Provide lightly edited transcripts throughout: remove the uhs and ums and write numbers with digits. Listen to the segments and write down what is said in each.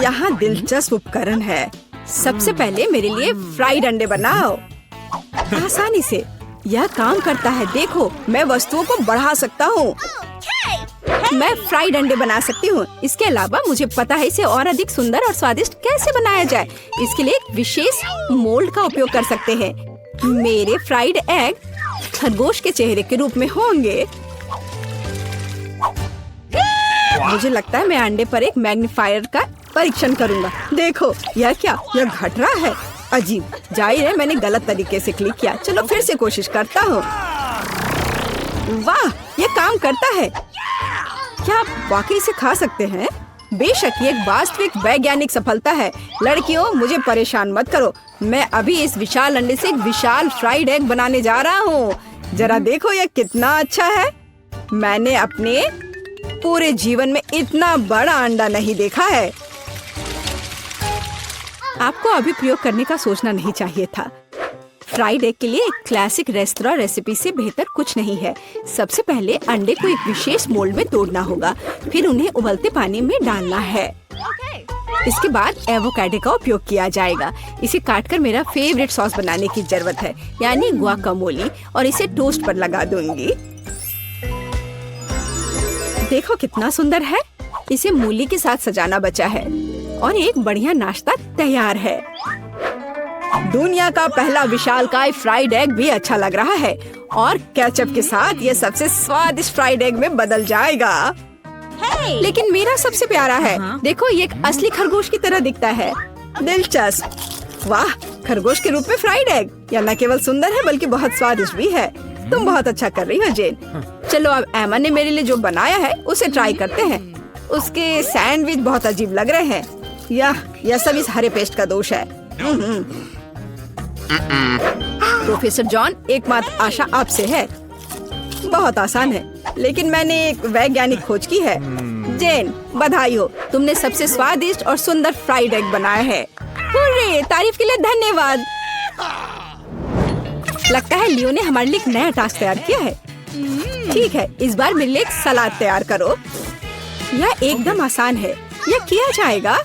यहाँ दिलचस्प उपकरण है। सबसे पहले मेरे लिए फ्राइड अंडे बनाओ। आसानी से यह काम करता है। देखो, मैं वस्तुओं को बढ़ा सकता हूँ। मैं फ्राइड अंडे बना सकती हूँ। इसके अलावा मुझे पता है इसे और अधिक सुंदर और स्वादिष्ट कैसे बनाया जाए। इसके लिए एक विशेष मोल्ड का उपयोग कर सकते हैं। मेरे फ्राइड एग खरगोश के चेहरे के रूप में होंगे। मुझे लगता है मैं अंडे पर एक मैग्नीफायर का परीक्षण करूंगा। देखो, यह क्या? यह घट रहा है। अजीब। जाहिर है मैंने गलत तरीके से क्लिक किया। चलो फिर से कोशिश करता हूँ। वाह, यह काम करता है। क्या आप वाकई इसे खा सकते हैं? बेशक, ये एक वास्तविक वैज्ञानिक सफलता है। लड़कियों, मुझे परेशान मत करो। मैं अभी इस विशाल अंडे से एक विशाल फ्राइड एग बनाने जा रहा हूँ। जरा देखो यह कितना अच्छा है। मैंने अपने पूरे जीवन में इतना बड़ा अंडा नहीं देखा है। आपको अभी प्रयोग करने का सोचना नहीं चाहिए था। फ्राइड एग के लिए एक क्लासिक रेस्तरां रेसिपी से बेहतर कुछ नहीं है। सबसे पहले अंडे को एक विशेष मोल्ड में तोड़ना होगा, फिर उन्हें उबलते पानी में डालना है। इसके बाद एवोकाडो का उपयोग किया जाएगा। इसे काटकर मेरा फेवरेट सॉस बनाने की जरूरत है, यानी गुआकामोली, और इसे टोस्ट पर लगा दूंगी। देखो कितना सुंदर है। इसे मूली के साथ सजाना बचा है और एक बढ़िया नाश्ता तैयार है। दुनिया का पहला विशालकाय फ्राइड एग भी अच्छा लग रहा है और केचप के साथ ये सबसे स्वादिष्ट फ्राइड एग में बदल जाएगा। लेकिन मेरा सबसे प्यारा है। देखो, ये एक असली खरगोश की तरह दिखता है। दिलचस्प। वाह, खरगोश के रूप में फ्राइड एग। यह न केवल सुंदर है बल्कि बहुत स्वादिष्ट भी है। तुम बहुत अच्छा कर रही हो जेन। चलो अब एमा ने मेरे लिए जो बनाया है उसे ट्राई करते हैं। उसके सैंडविच बहुत अजीब लग रहे हैं। यह सब इस हरे पेस्ट का दोष है। प्रोफेसर जॉन, एकमात्र आशा आपसे है। बहुत आसान है, लेकिन मैंने एक वैज्ञानिक खोज की है। जेन, बधाई हो, तुमने सबसे स्वादिष्ट और सुंदर फ्राइड एग बनाया है। हुर्रे, तारीफ के लिए धन्यवाद। लगता है लियो ने हमारे लिए एक नया टास्क तैयार किया है। ठीक है, इस बार मेरे लिए एक सलाद तैयार करो। यह एकदम आसान है, यह किया जाएगा।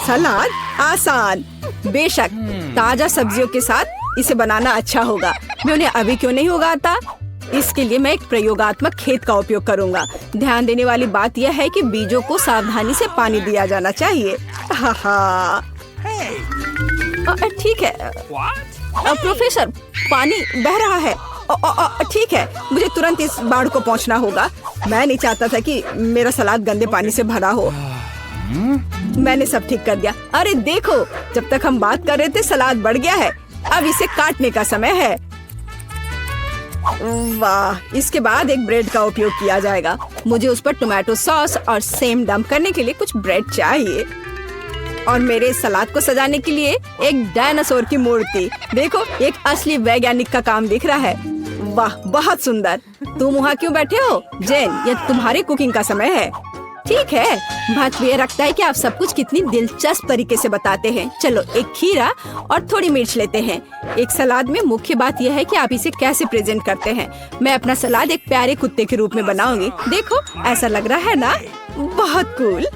सलाद आसान। बेशक, ताजा सब्जियों के साथ इसे बनाना अच्छा होगा। मैं उन्हें अभी क्यों नहीं उगाता? इसके लिए मैं एक प्रयोगात्मक खेत का उपयोग करूंगा। ध्यान देने वाली बात यह है कि बीजों को सावधानी से पानी दिया जाना चाहिए। ठीक है। प्रोफेसर, पानी बह रहा है। ठीक है, मुझे तुरंत इस बाढ़ को पहुंचना होगा। मैं नहीं चाहता था कि मेरा सलाद गंदे पानी से भरा हो। मैंने सब ठीक कर दिया। अरे देखो, जब तक हम बात कर रहे थे सलाद बढ़ गया है। अब इसे काटने का समय है। वाह, इसके बाद एक ब्रेड का उपयोग किया जाएगा। मुझे उस पर टोमेटो सॉस और सेम डंप करने के लिए कुछ ब्रेड चाहिए। और मेरे सलाद को सजाने के लिए एक डायनासोर की मूर्ति। देखो, एक असली वैज्ञानिक का काम दिख रहा है। वाह, बहुत सुंदर। तुम वहाँ क्यों बैठे हो? जेन, यह तुम्हारी कुकिंग का समय है। ठीक है, महत्व ये रखता है कि आप सब कुछ कितनी दिलचस्प तरीके से बताते हैं। चलो, एक खीरा और थोड़ी मिर्च लेते हैं। एक सलाद में मुख्य बात यह है कि आप इसे कैसे प्रेजेंट करते हैं। मैं अपना सलाद एक प्यारे कुत्ते के रूप में बनाऊंगी। देखो, ऐसा लग रहा है ना? बहुत कूल।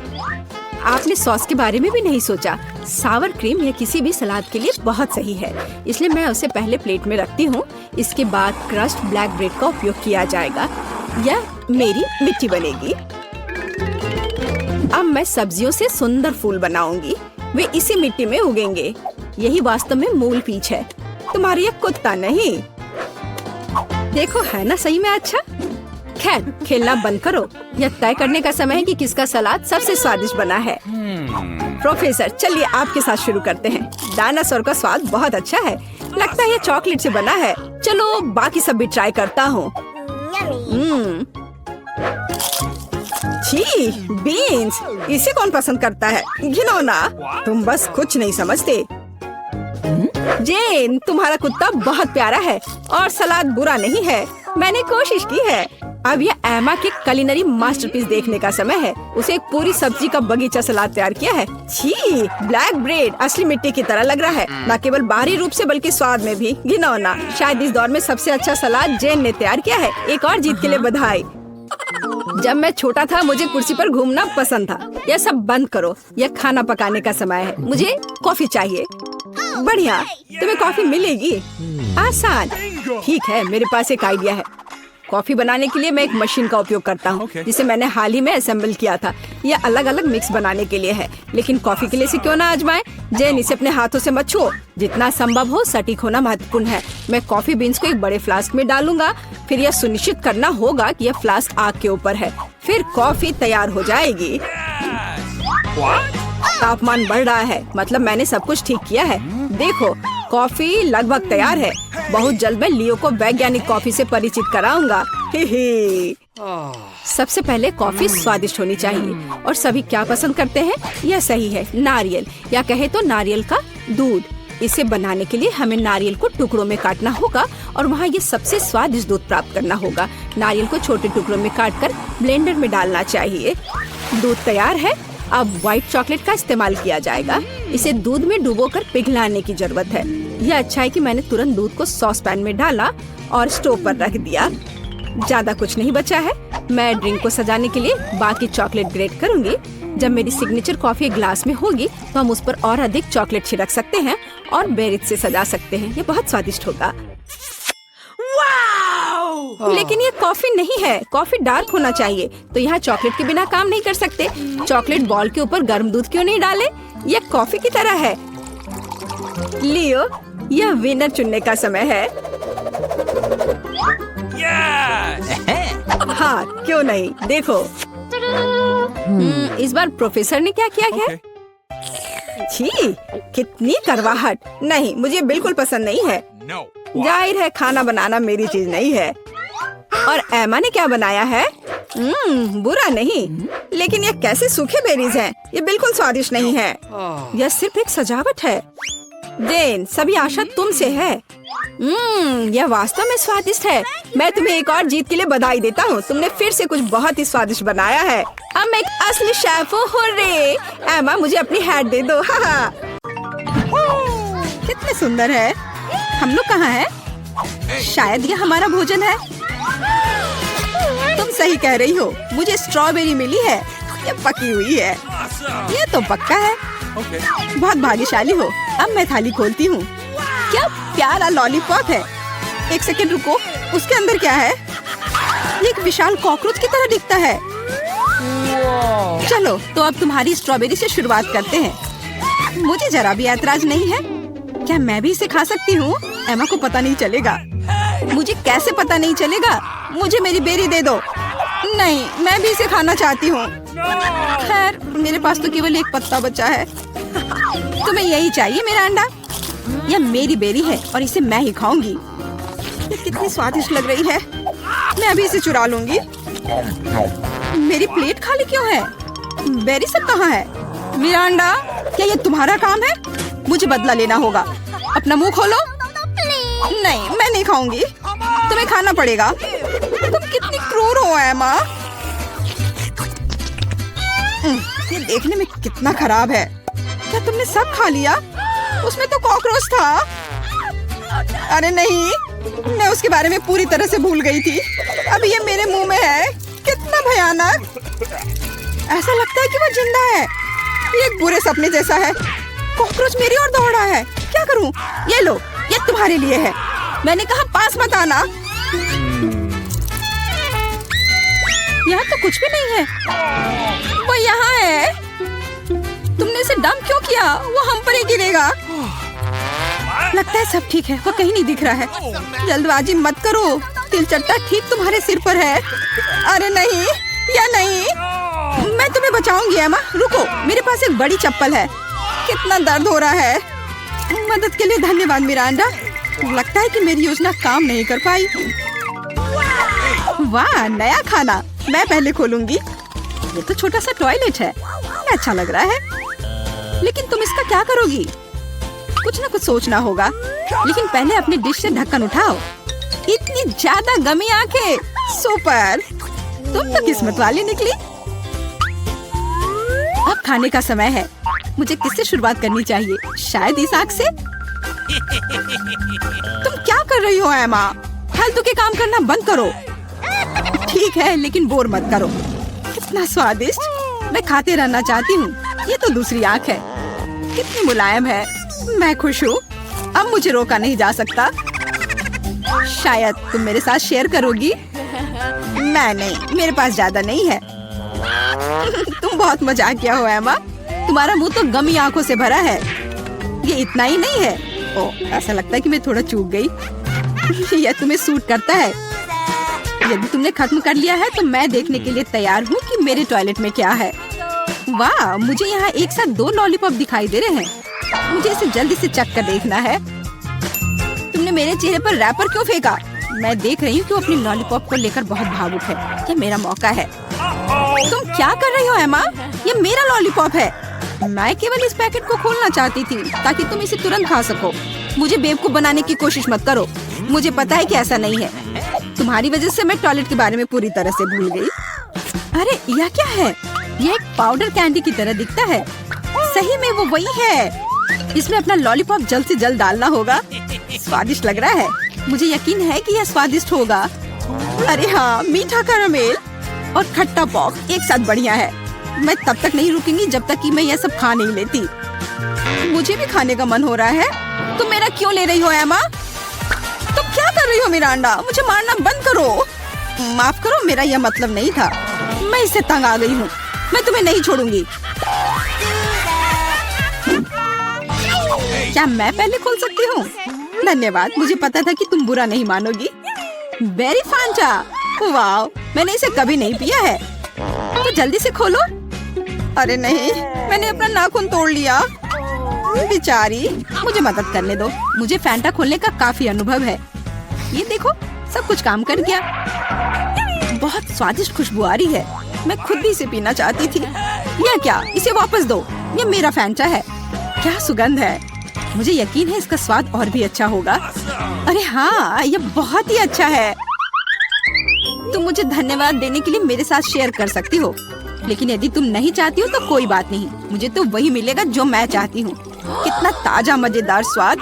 आपने सॉस के बारे में भी नहीं सोचा। सावर क्रीम यह किसी भी सलाद के लिए बहुत सही है, इसलिए मैं उसे पहले प्लेट में रखती हूँ। इसके बाद क्रस्ट ब्लैक ब्रेड का उपयोग किया जाएगा। यह मेरी मिट्टी बनेगी। अब मैं सब्जियों से सुंदर फूल बनाऊंगी। वे इसी मिट्टी में उगेंगे। यही वास्तव में मूल पीच है, तुम्हारी यह कुत्ता नहीं। देखो, है ना सही में अच्छा? खैर, खेलना बंद करो। यह तय करने का समय है कि किसका सलाद सबसे स्वादिष्ट बना है। प्रोफेसर, चलिए आपके साथ शुरू करते हैं। डायनासोर का स्वाद बहुत अच्छा है। लगता है यह चॉकलेट से बना है। चलो बाकी सब भी ट्राई करता हूँ। छी, बीन्स, इसे कौन पसंद करता है? घिनौना। तुम बस कुछ नहीं समझते। जेन, तुम्हारा कुत्ता बहुत प्यारा है और सलाद बुरा नहीं है। मैंने कोशिश की है। अब यह एमा के कुलिनरी मास्टरपीस देखने का समय है। उसे एक पूरी सब्जी का बगीचा सलाद तैयार किया है। छी, ब्लैक ब्रेड असली मिट्टी की तरह लग रहा है, न केवल बाहरी रूप से बल्कि स्वाद में भी। घिनौना। शायद इस दौर में सबसे अच्छा सलाद जेन ने तैयार किया है। एक और जीत के लिए बधाई। जब मैं छोटा था मुझे कुर्सी पर घूमना पसंद था। यह सब बंद करो, यह खाना पकाने का समय है। मुझे कॉफी चाहिए। बढ़िया, तुम्हें कॉफी मिलेगी। आसान। ठीक है, मेरे पास एक आइडिया है। कॉफी बनाने के लिए मैं एक मशीन का उपयोग करता हूँ, जिसे मैंने हाल ही में असेंबल किया था। यह अलग अलग मिक्स बनाने के लिए है, लेकिन कॉफी के लिए इसे क्यों ना आजमाएं। जेन, इसे अपने हाथों से मत छुओ। जितना संभव हो सटीक होना महत्वपूर्ण है। मैं कॉफी बीन्स को एक बड़े फ्लास्क में डालूंगा। फिर यह सुनिश्चित करना होगा कि यह फ्लास्क आग के ऊपर है। फिर कॉफी तैयार हो जाएगी। तापमान बढ़ रहा है, मतलब मैंने सब कुछ ठीक किया है। देखो, कॉफी लगभग तैयार है। बहुत जल्द मैं लियो को वैज्ञानिक कॉफी से परिचित कराऊंगा। सबसे पहले कॉफी स्वादिष्ट होनी चाहिए, और सभी क्या पसंद करते हैं? यह सही है, नारियल, या कहे तो नारियल का दूध। इसे बनाने के लिए हमें नारियल को टुकड़ों में काटना होगा और वहाँ ये सबसे स्वादिष्ट दूध प्राप्त करना होगा। नारियल को छोटे टुकड़ों में काटकर ब्लेंडर में डालना चाहिए। दूध तैयार है। अब व्हाइट चॉकलेट का इस्तेमाल किया जाएगा। इसे दूध में डुबोकर पिघलाने की जरूरत है। यह अच्छा है कि मैंने तुरंत दूध को सॉस पैन में डाला और स्टोव पर रख दिया। ज्यादा कुछ नहीं बचा है। मैं ड्रिंक को सजाने के लिए बाकी चॉकलेट ग्रेट करूंगी। जब मेरी सिग्नेचर कॉफी ग्लास में होगी तो हम उस पर और अधिक चॉकलेट छिड़क सकते हैं और बेरीज से सजा सकते हैं। ये बहुत स्वादिष्ट होगा। लेकिन ये कॉफी नहीं है, कॉफी डार्क होना चाहिए। तो यहाँ चॉकलेट के बिना काम नहीं कर सकते। चॉकलेट बॉल के ऊपर गर्म दूध क्यों नहीं डाले? यह कॉफी की तरह है। लियो, यह विनर चुनने का समय है। हाँ, क्यों नहीं, देखो। इस बार प्रोफेसर ने क्या किया है? छी, कितनी करवाहट। नहीं, मुझे बिल्कुल पसंद नहीं है। जाहिर है खाना बनाना मेरी चीज नहीं है। और एमा ने क्या बनाया है? बुरा नहीं, लेकिन ये कैसे सूखे बेरीज हैं? ये बिल्कुल स्वादिष्ट नहीं है। यह सिर्फ एक सजावट है। जेन, सभी आशा तुमसे है। यह वास्तव में स्वादिष्ट है। मैं तुम्हें एक और जीत के लिए बधाई देता हूँ। तुमने फिर से कुछ बहुत ही स्वादिष्ट बनाया है। अब मैं एक असली शेफ हूँ। हुर्रे! एमा, मुझे अपनी हैट दे दो। हाँ, कितने सुंदर है। हम लोग कहाँ हैं? शायद यह हमारा भोजन है। तुम सही कह रही हो, मुझे स्ट्रॉबेरी मिली है। ये पकी हुई है। ये तो पक्का है। बहुत भाग्यशाली हो। अब मैं थाली खोलती हूँ। क्या प्यारा लॉलीपॉप है। एक सेकंड रुको, उसके अंदर क्या है? ये एक विशाल कॉकरोच की तरह दिखता है। चलो, तो अब तुम्हारी स्ट्रॉबेरी से शुरुआत करते हैं। मुझे जरा भी ऐतराज नहीं है। क्या मैं भी इसे खा सकती हूँ? एमा को पता नहीं चलेगा। मुझे कैसे पता नहीं चलेगा? मुझे मेरी बेरी दे दो। नहीं, मैं भी इसे खाना चाहती हूँ। खैर, मेरे पास तो केवल एक पत्ता बचा है। तुम्हें यही चाहिए मेरा अंडा? यह मेरी बेरी है और इसे मैं ही खाऊंगी। ये कितनी स्वादिष्ट लग रही है। मैं अभी इसे चुरा लूंगी। मेरी प्लेट खाली क्यों है? बेरी सब कहाँ है? मेरा अंडा, क्या ये तुम्हारा काम है? मुझे बदला लेना होगा। अपना मुंह खोलो। नहीं, मैं नहीं खाऊंगी। तुम्हें खाना पड़ेगा। तुम कितनी क्रूर हो एमा। ये देखने में कितना खराब है। क्या तुमने सब खा लिया? उसमें तो कॉकरोच था। अरे नहीं, मैं उसके बारे में पूरी तरह से भूल गई थी। अब ये मेरे मुंह में है। कितना भयानक। ऐसा लगता है कि वो जिंदा है। ये एक बुरे सपने जैसा है। कॉकरोच मेरी ओर दौड़ा है। क्या करूं? ये लो, ये तुम्हारे लिए है। मैंने कहा पास मत आना। यहाँ तो कुछ भी नहीं है। वो यहाँ है। तुमने इसे डंप क्यों किया? वो हम पर ही गिरेगा। लगता है सब ठीक है। वो कहीं नहीं दिख रहा है। जल्दबाजी मत करो। तिलचट्टा ठीक तुम्हारे सिर पर है। अरे नहीं, या नहीं। मैं तुम्हें बचाऊंगी एमा। रुको, मेरे पास एक बड़ी चप्पल है। कितना दर्द हो रहा है। मदद के लिए धन्यवाद मिरांडा। लगता है कि मेरी योजना काम नहीं कर पाई। वाह, नया खाना। मैं पहले खोलूंगी। ये तो छोटा सा टॉयलेट है। अच्छा लग रहा है। लेकिन तुम इसका क्या करोगी? कुछ ना कुछ सोचना होगा। लेकिन पहले अपनी डिश से ढक्कन उठाओ। इतनी ज्यादा गमी आंखें। सुपर, तुम तो किस्मत वाली निकली। अब खाने का समय है। मुझे किससे शुरुआत करनी चाहिए? शायद इस आग से। तुम क्या कर रही हो एमा? फालतू के काम करना बंद करो। ठीक है, लेकिन बोर मत करो। कितना स्वादिष्ट, मैं खाते रहना चाहती हूँ। ये तो दूसरी आँख है, कितनी मुलायम है। मैं खुश हूँ, अब मुझे रोका नहीं जा सकता। शायद तुम मेरे साथ शेयर करोगी? मैं नहीं, मेरे पास ज्यादा नहीं है। तुम बहुत मजाकिया हो एमा, तुम्हारा मुंह तो गमी आंखों से भरा है। ये इतना ही नहीं है। ओह, ऐसा लगता है कि मैं थोड़ा चूक गई। यह तुम्हें सूट करता है। यदि तुमने खत्म कर लिया है तो मैं देखने के लिए तैयार हूँ कि मेरे टॉयलेट में क्या है। वाह, मुझे यहाँ एक साथ 2 लॉलीपॉप दिखाई दे रहे हैं। मुझे इसे जल्दी से चख कर देखना है। तुमने मेरे चेहरे पर रैपर क्यों फेंका? मैं देख रही हूँ कि वो अपनी लॉलीपॉप को लेकर बहुत भावुक है। ये मेरा मौका है। तुम क्या कर रही हो एमा? ये मेरा लॉलीपॉप है। मैं केवल इस पैकेट को खोलना चाहती थी ताकि तुम इसे तुरंत खा सको। मुझे बेवकूफ बनाने की कोशिश मत करो। मुझे पता है कि ऐसा नहीं है। तुम्हारी वजह से मैं टॉयलेट के बारे में पूरी तरह से भूल गई। अरे यह क्या है? यह एक पाउडर कैंडी की तरह दिखता है। सही में वो वही है। इसमें अपना लॉलीपॉप जल्द से जल्द डालना होगा। स्वादिष्ट लग रहा है। मुझे यकीन है कि यह स्वादिष्ट होगा। अरे हाँ, मीठा कैरामेल और खट्टा पॉप एक साथ बढ़िया है। मैं तब तक नहीं रुकूंगी जब तक कि मैं यह सब खा नहीं लेती। मुझे भी खाने का मन हो रहा है। तुम मेरा क्यों ले रही हो एमा? तुम क्या कर रही हो मिरांडा? मुझे मारना बंद करो। माफ करो, मेरा यह मतलब नहीं था। मैं इससे तंग आ गई हूँ। मैं तुम्हें नहीं छोड़ूंगी। क्या मैं पहले खोल सकती हूँ? धन्यवाद, मुझे पता था कि तुम बुरा नहीं मानोगी। बेरी फांटा, वाह, मैंने इसे कभी नहीं पिया है। तो जल्दी से खोलो। अरे नहीं, मैंने अपना नाखून तोड़ लिया। बेचारी, मुझे मदद करने दो। मुझे फैंटा खोलने का काफी अनुभव है। ये देखो, सब कुछ काम कर गया। बहुत स्वादिष्ट खुशबू आ रही है। मैं खुद भी इसे पीना चाहती थी। यह क्या? इसे वापस दो। ये मेरा फैंटा है। क्या सुगंध है। मुझे यकीन है इसका स्वाद और भी अच्छा होगा। अरे हाँ, ये बहुत ही अच्छा है। तुम मुझे धन्यवाद देने के लिए मेरे साथ शेयर कर सकती हो, लेकिन यदि तुम नहीं चाहती हो तो कोई बात नहीं। मुझे तो वही मिलेगा जो मैं चाहती हूँ। कितना ताजा मजेदार स्वाद।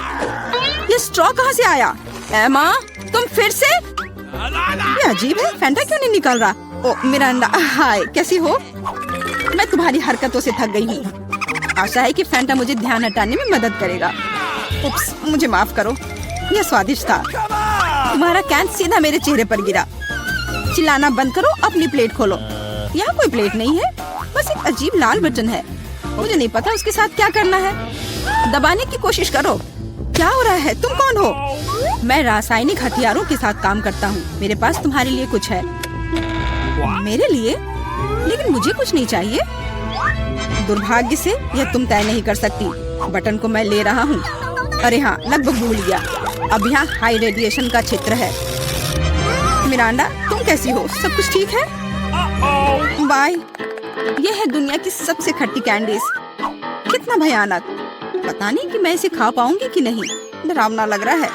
ये स्ट्रॉ कहाँ से आया? एमा, तुम फिर से? ये अजीब है, फैंटा क्यों नहीं निकल रहा? ओ मिरांडा, हाय, कैसी हो? मैं तुम्हारी हरकतों से थक गई हूँ। आशा है कि फैंटा मुझे ध्यान हटाने में मदद करेगा। उप्स, मुझे माफ करो। यह स्वादिष्ट था। तुम्हारा कैन सीधा मेरे चेहरे पर गिरा। चिल्लाना बंद करो, अपनी प्लेट खोलो। यहाँ कोई प्लेट नहीं है, बस एक अजीब लाल बटन है। मुझे नहीं पता उसके साथ क्या करना है। दबाने की कोशिश करो। क्या हो रहा है? तुम कौन हो? मैं रासायनिक हथियारों के साथ काम करता हूँ। मेरे पास तुम्हारे लिए कुछ है। मेरे लिए? लेकिन मुझे कुछ नहीं चाहिए। दुर्भाग्य से यह तुम तय नहीं कर सकती। बटन को मैं ले रहा हूँ। अरे हाँ, लगभग भूल गया। अब यहाँ हाई रेडिएशन का क्षेत्र है। मिरांडा, तुम कैसी हो? सब कुछ ठीक है? बाय। यह है दुनिया की सबसे खट्टी कैंडीज। कितना भयानक। पता नहीं कि मैं इसे खा पाऊंगी कि नहीं। डरावना लग रहा है।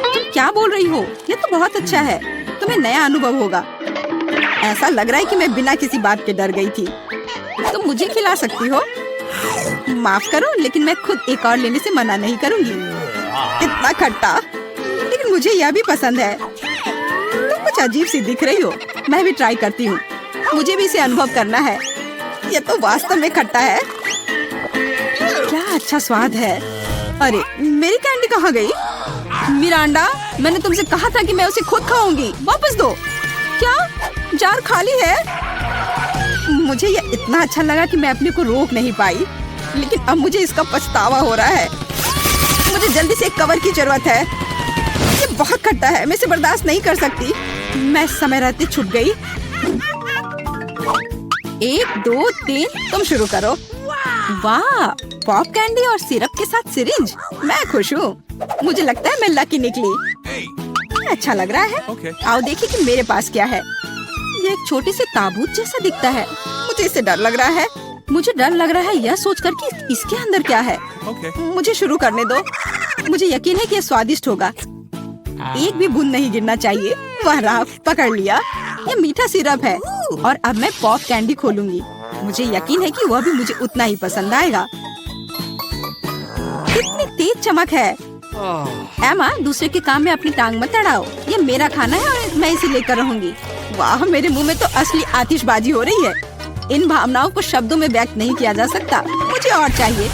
तुम क्या बोल रही हो? यह तो बहुत अच्छा है। तुम्हें नया अनुभव होगा। ऐसा लग रहा है कि मैं बिना किसी बात के डर गई थी। तुम मुझे खिला सकती हो। माफ करो, लेकिन मैं खुद एक और लेने से मना नहीं करूंगी। इतना खट्टा, लेकिन मुझे यह भी पसंद है। तुम कुछ अजीब सी दिख रही हो। मैं भी ट्राई करती हूँ। मुझे भी इसे अनुभव करना है। यह तो वास्तव में खट्टा है। क्या अच्छा स्वाद है। अरे, मेरी कैंडी कहाँ गई? मिरांडा, मैंने तुमसे कहा था कि मैं उसे खुद खाऊंगी। वापस दो। क्या जार खाली है? मुझे यह इतना अच्छा लगा कि मैं अपने को रोक नहीं पाई, लेकिन अब मुझे इसका पछतावा हो रहा है। मुझे जल्दी से एक कवर की जरूरत है। ये बहुत खट्टा है, मैं इसे बर्दाश्त नहीं कर सकती। मैं समय रहते छुप गई। 1 2 3, तुम शुरू करो। वाह, पॉप कैंडी और सिरप के साथ सिरिंज। मैं खुश हूँ। मुझे लगता है मैं लकी निकली। अच्छा लग रहा है। आओ देखिए कि मेरे पास क्या है। ये एक छोटी सी ताबूत जैसा दिखता है। मुझे इससे डर लग रहा है। मुझे डर लग रहा है यह सोचकर कि इसके अंदर क्या है। मुझे शुरू करने दो। मुझे यकीन है कि यह स्वादिष्ट होगा। एक भी बूंद नहीं गिरना चाहिए। वह रहा, पकड़ लिया। यह मीठा सिरप है और अब मैं पॉप कैंडी खोलूंगी। मुझे यकीन है कि वह भी मुझे उतना ही पसंद आएगा। कितनी तेज चमक है। एमा, दूसरे के काम में अपनी टांग मत अड़ाओ। ये मेरा खाना है और मैं इसे लेकर रहूंगी। वाह, मेरे मुंह में तो असली आतिशबाजी हो रही है। इन भावनाओं को शब्दों में व्यक्त नहीं किया जा सकता। मुझे और चाहिए।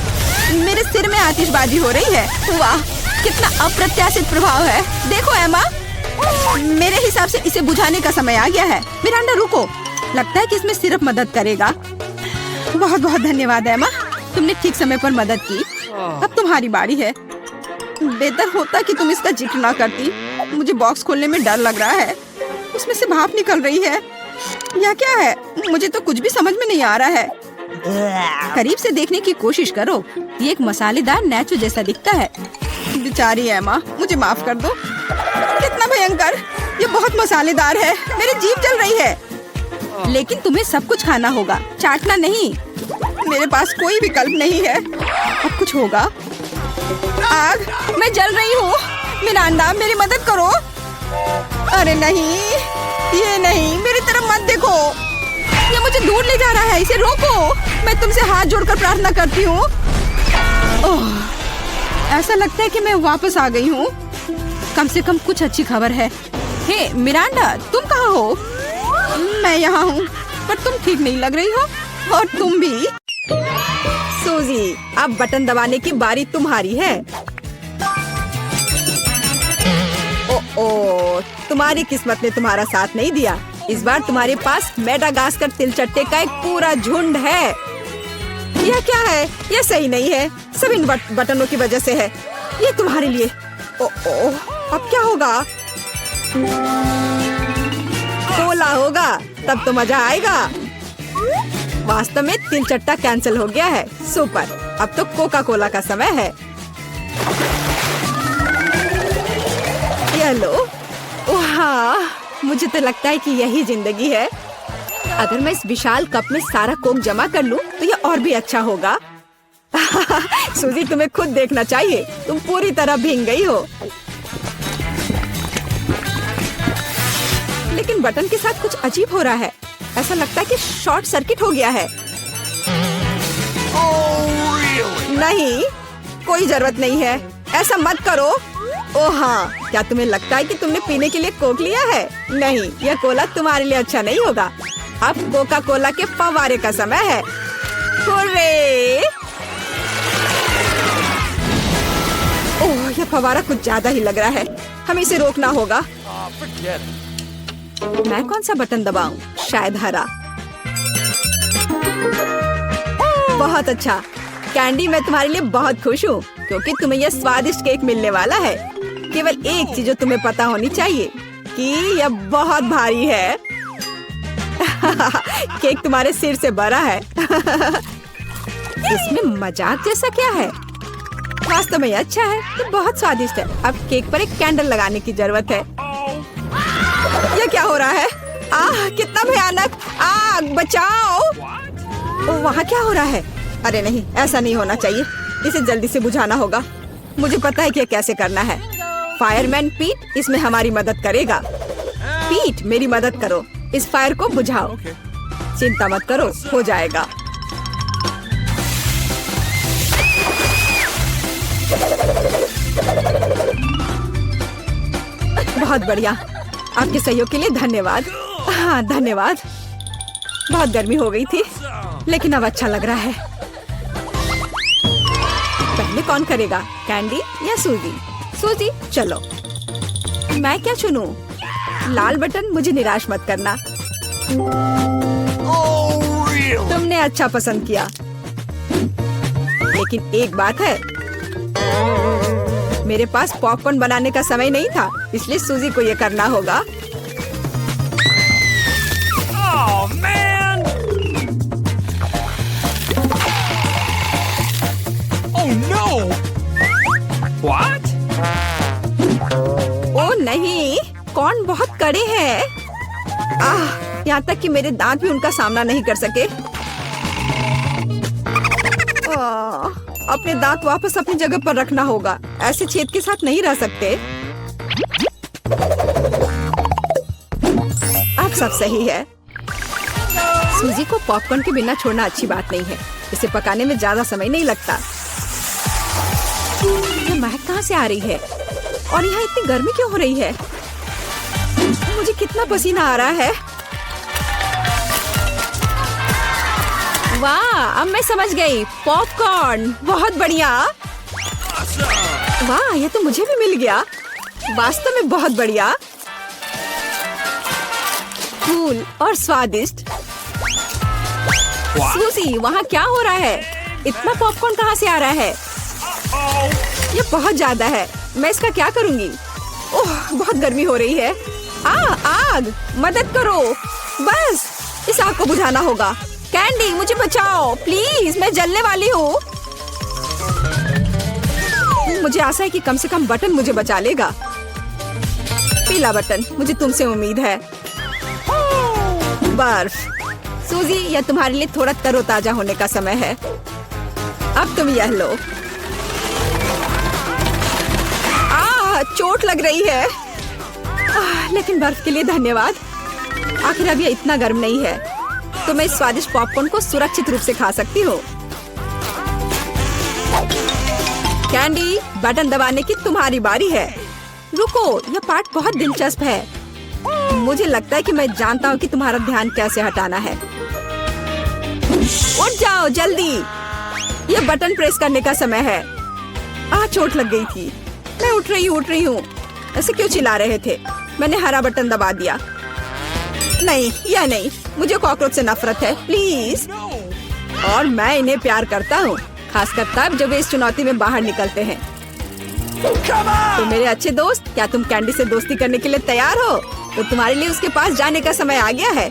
मेरे सिर में आतिशबाजी हो रही है। वाह, कितना अप्रत्याशित प्रभाव है। देखो एमा, मेरे हिसाब से इसे बुझाने का समय आ गया है। मिरांडा रुको, लगता है कि इसमें सिर्फ मदद करेगा। बहुत बहुत धन्यवाद एमा, तुमने ठीक समय पर मदद की। अब तुम्हारी बारी है। बेहतर होता कि तुम इसका जिक्र ना करती। मुझे बॉक्स खोलने में डर लग रहा है। उसमें से भाप निकल रही है। यह क्या है? मुझे तो कुछ भी समझ में नहीं आ रहा है। करीब से देखने की कोशिश करो। ये एक मसालेदार नैचो जैसा दिखता है। बेचारी एमा, मुझे माफ कर दो। कितना भयंकर! ये बहुत मसालेदार है। मेरी जीभ जल रही है। लेकिन तुम्हें सब कुछ खाना होगा, चाटना नहीं। मेरे पास कोई विकल्प नहीं है। अब कुछ होगा। आग, मैं जल रही हूँ। मिरांडा, मेरी मदद करो। अरे नहीं, ये नहीं, मेरी तरफ मत देखो। ये मुझे दूर ले जा रहा है। इसे रोको। मैं तुमसे हाथ जोड़कर प्रार्थना करती हूँ। ऐसा लगता है कि मैं वापस आ गई हूँ। कम से कम कुछ अच्छी खबर है। हे मिरांडा, तुम कहाँ हो? मैं यहाँ हूँ, पर तुम ठीक नहीं लग रही हो। और तुम भी। सूजी, अब बटन दबाने की बारी तुम्हारी है। ओ, तुम्हारी किस्मत ने तुम्हारा साथ नहीं दिया। इस बार तुम्हारे पास मेडागास्कर तिलचट्टे का एक पूरा झुंड है। यह क्या है? यह सही नहीं है। सब इन बटनों की वजह से है। ये तुम्हारे लिए। अब क्या होगा? कोला होगा, तब तो मजा आएगा। वास्तव में तिलचट्टा कैंसिल हो गया है। सुपर, अब तो कोका कोला का समय है। ये लो। वाह, मुझे तो लगता है कि यही जिंदगी है। अगर मैं इस विशाल कप में सारा कोक जमा कर लूं, तो यह और भी अच्छा होगा। सूजी, तुम्हें खुद देखना चाहिए। तुम पूरी तरह भीग गई हो। लेकिन बटन के साथ कुछ अजीब हो रहा है। ऐसा लगता है कि शॉर्ट सर्किट हो गया है। नहीं, कोई जरूरत नहीं है। ऐसा मत करो। ओह हाँ, क्या तुम्हें लगता है कि तुमने पीने के लिए कोक लिया है? नहीं, यह कोला तुम्हारे लिए अच्छा नहीं होगा। अब कोका कोला के फव्वारे का समय है। हुर्रे! ओह, यह फव्वारा कुछ ज्यादा ही लग रहा है। हमें इसे रोकना होगा। मैं कौन सा बटन दबाऊं? शायद हरा। बहुत अच्छा कैंडी, मैं तुम्हारे लिए बहुत खुश हूँ, क्योंकि तुम्हें यह स्वादिष्ट केक मिलने वाला है। केवल एक चीज जो तुम्हें पता होनी चाहिए कि यह बहुत भारी है। केक तुम्हारे सिर से बड़ा है। इसमें मजाक जैसा क्या है? वास्तव में अच्छा है, तो बहुत स्वादिष्ट है। अब केक पर एक कैंडल लगाने की जरूरत है। यह क्या हो रहा है? आह, कितना भयानक! आग, बचाओ! वहाँ क्या हो रहा है? अरे नहीं, ऐसा नहीं होना चाहिए। इसे जल्दी से बुझाना होगा। मुझे पता है कि कैसे करना है। फायरमैन पीट इसमें हमारी मदद करेगा। पीट, मेरी मदद करो। इस फायर को बुझाओ। चिंता मत करो, हो जाएगा। बहुत बढ़िया। आपके सहयोग के लिए धन्यवाद। हाँ, धन्यवाद। बहुत गर्मी हो गई थी, लेकिन अब अच्छा लग रहा है। पहले कौन करेगा, कैंडी या सूजी? सूजी, चलो। मैं क्या चुनूं? लाल बटन, मुझे निराश मत करना। तुमने अच्छा पसंद किया, लेकिन एक बात है, मेरे पास पॉपकॉर्न बनाने का समय नहीं था, इसलिए सूजी को ये करना होगा। What? ओ नहीं, कॉर्न बहुत कड़े हैं। यहाँ तक कि मेरे दांत भी उनका सामना नहीं कर सके। अपने दांत वापस अपनी जगह पर रखना होगा। ऐसे छेद के साथ नहीं रह सकते। अब सब सही है। सूजी को पॉपकॉर्न के बिना छोड़ना अच्छी बात नहीं है। इसे पकाने में ज्यादा समय नहीं लगता। ये महक कहाँ से आ रही है? और यहाँ इतनी गर्मी क्यों हो रही है? मुझे कितना पसीना आ रहा है। वाह, अब मैं समझ गई। पॉपकॉर्न, बहुत बढ़िया। वाह, ये तो मुझे भी मिल गया। वास्तव में बहुत बढ़िया, कूल और स्वादिष्ट। सूजी, वहाँ क्या हो रहा है? इतना पॉपकॉर्न कहाँ से आ रहा है? ये बहुत ज्यादा है। मैं इसका क्या करूँगी? ओह, बहुत गर्मी हो रही है। आग, मदद करो। बस, इस आग को बुझाना होगा। कैंडी, मुझे बचाओ प्लीज, मैं जलने वाली हूँ। मुझे आशा है कि कम से कम बटन मुझे बचा लेगा। पीला बटन, मुझे तुमसे उम्मीद है। बर्फ। सूजी, यह तुम्हारे लिए थोड़ा तरोताजा होने का समय है। अब तुम यह लो। चोट लग रही है। लेकिन बर्फ के लिए धन्यवाद। आखिर अब यह इतना गर्म नहीं है, तो मैं इस स्वादिष्ट पॉपकॉर्न को सुरक्षित रूप से खा सकती हूँ। कैंडी, बटन दबाने की तुम्हारी बारी है। रुको, यह पार्ट बहुत दिलचस्प है। मुझे लगता है कि मैं जानता हूँ कि तुम्हारा ध्यान कैसे हटाना है। उठ जाओ जल्दी, यह बटन प्रेस करने का समय है। चोट लग गई थी। मैं उठ रही हूँ। ऐसे क्यों चिल्ला रहे थे? मैंने हरा बटन दबा दिया। नहीं, यह नहीं, मुझे कॉकरोच से नफरत है, प्लीज। और मैं इन्हें प्यार करता हूँ, खासकर तब जब वे इस चुनौती में बाहर निकलते हैं। तो मेरे अच्छे दोस्त, क्या तुम कैंडी से दोस्ती करने के लिए तैयार हो? तो तुम्हारे लिए उसके पास जाने का समय आ गया है।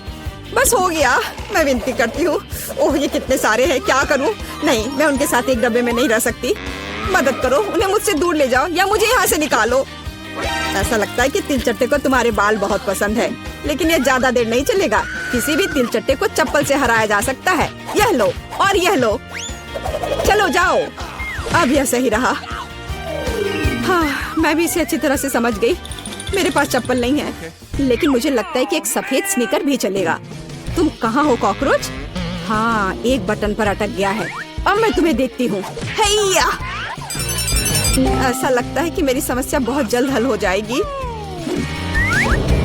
बस हो गया, मैं विनती करती हूँ। ओह, ये कितने सारे हैं, क्या करूँ? नहीं, मैं उनके साथ एक डब्बे में नहीं रह सकती। मदद करो, उन्हें मुझसे दूर ले जाओ या मुझे यहाँ से निकालो। ऐसा लगता है कि तिलचट्टे को तुम्हारे बाल बहुत पसंद है, लेकिन यह ज्यादा देर नहीं चलेगा। किसी भी तिलचट्टे को चप्पल से हराया जा सकता है। यह लो और यह लो। चलो जाओ। अब यह सही रहा। हाँ, मैं भी इसे अच्छी तरह से समझ गई। मेरे पास चप्पल नहीं है, लेकिन मुझे लगता है कि एक सफेद स्नीकर भी चलेगा। तुम कहाँ हो कॉकरोच? हाँ, एक बटन पर अटक गया है। अब मैं तुम्हें देखती हूँ। हैया! ऐसा लगता है कि मेरी समस्या बहुत जल्द हल हो जाएगी।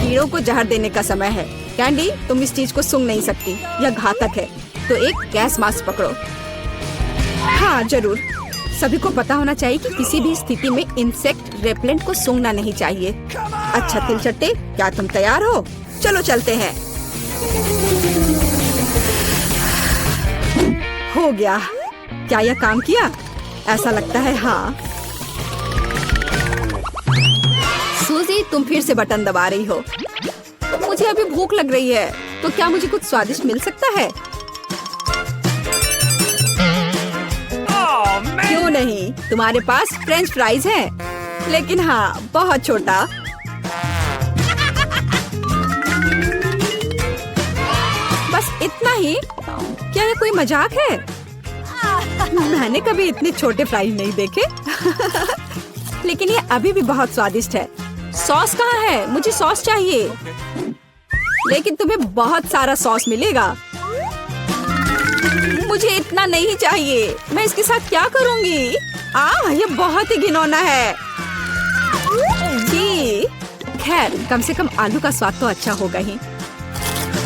कीड़ों को जहर देने का समय है। कैंडी, तुम इस चीज को सूंघ नहीं सकती, यह घातक है। तो एक गैस मास्क पकड़ो। हाँ जरूर, सभी को पता होना चाहिए कि किसी भी स्थिति में इंसेक्ट रेपेलेंट को सूंघना नहीं चाहिए। अच्छा तिलचट्टे, क्या तुम तैयार हो? चलो चलते हैं। हो गया। क्या यह काम किया? ऐसा लगता है हाँ। सूजी, तुम फिर से बटन दबा रही हो। मुझे अभी भूख लग रही है, तो क्या मुझे कुछ स्वादिष्ट मिल सकता है? क्यों नहीं, तुम्हारे पास फ्रेंच फ्राइज है, लेकिन हाँ, बहुत छोटा। बस इतना ही? क्या ये कोई मजाक है? मैंने कभी इतने छोटे फ्राइज नहीं देखे। लेकिन ये अभी भी बहुत स्वादिष्ट है। सॉस कहाँ है? मुझे सॉस चाहिए। लेकिन तुम्हें बहुत सारा सॉस मिलेगा। मुझे इतना नहीं चाहिए। मैं इसके साथ क्या करूँगी? ये बहुत ही घिनौना है। जी, खैर कम से कम आलू का स्वाद तो अच्छा होगा ही।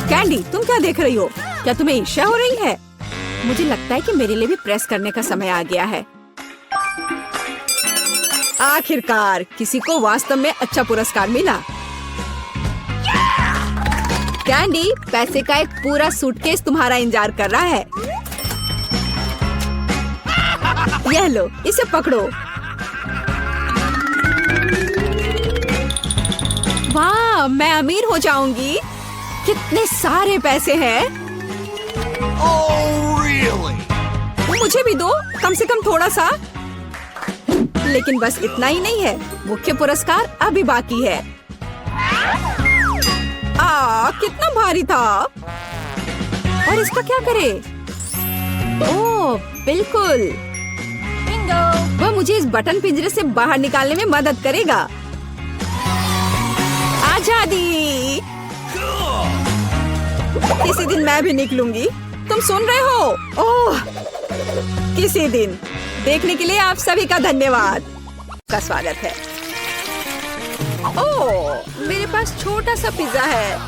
कैंडी, तुम क्या देख रही हो? क्या तुम्हें ईर्ष्या हो रही है? मुझे लगता है कि मेरे लिए भी प्रेस करने का समय आ गया है। आखिरकार किसी को वास्तव में अच्छा पुरस्कार मिला। कैंडी, पैसे का एक पूरा सूटकेस तुम्हारा इंतजार कर रहा है। यह लो, इसे पकड़ो। वाह, मैं अमीर हो जाऊंगी। कितने सारे पैसे हैं। Oh, really? मुझे भी दो, कम से कम थोड़ा सा। लेकिन बस इतना ही नहीं है, मुख्य पुरस्कार अभी बाकी है। कितना भारी था। और इसका क्या करे? ओह, बिल्कुल। वह मुझे इस बटन पिंजरे से बाहर निकालने में मदद करेगा। आजादी। किसी दिन मैं भी निकलूंगी। तुम सुन रहे हो? ओह, किसी दिन। देखने के लिए आप सभी का धन्यवाद। का स्वागत है। ओह, मेरे पास छोटा सा पिज्जा है।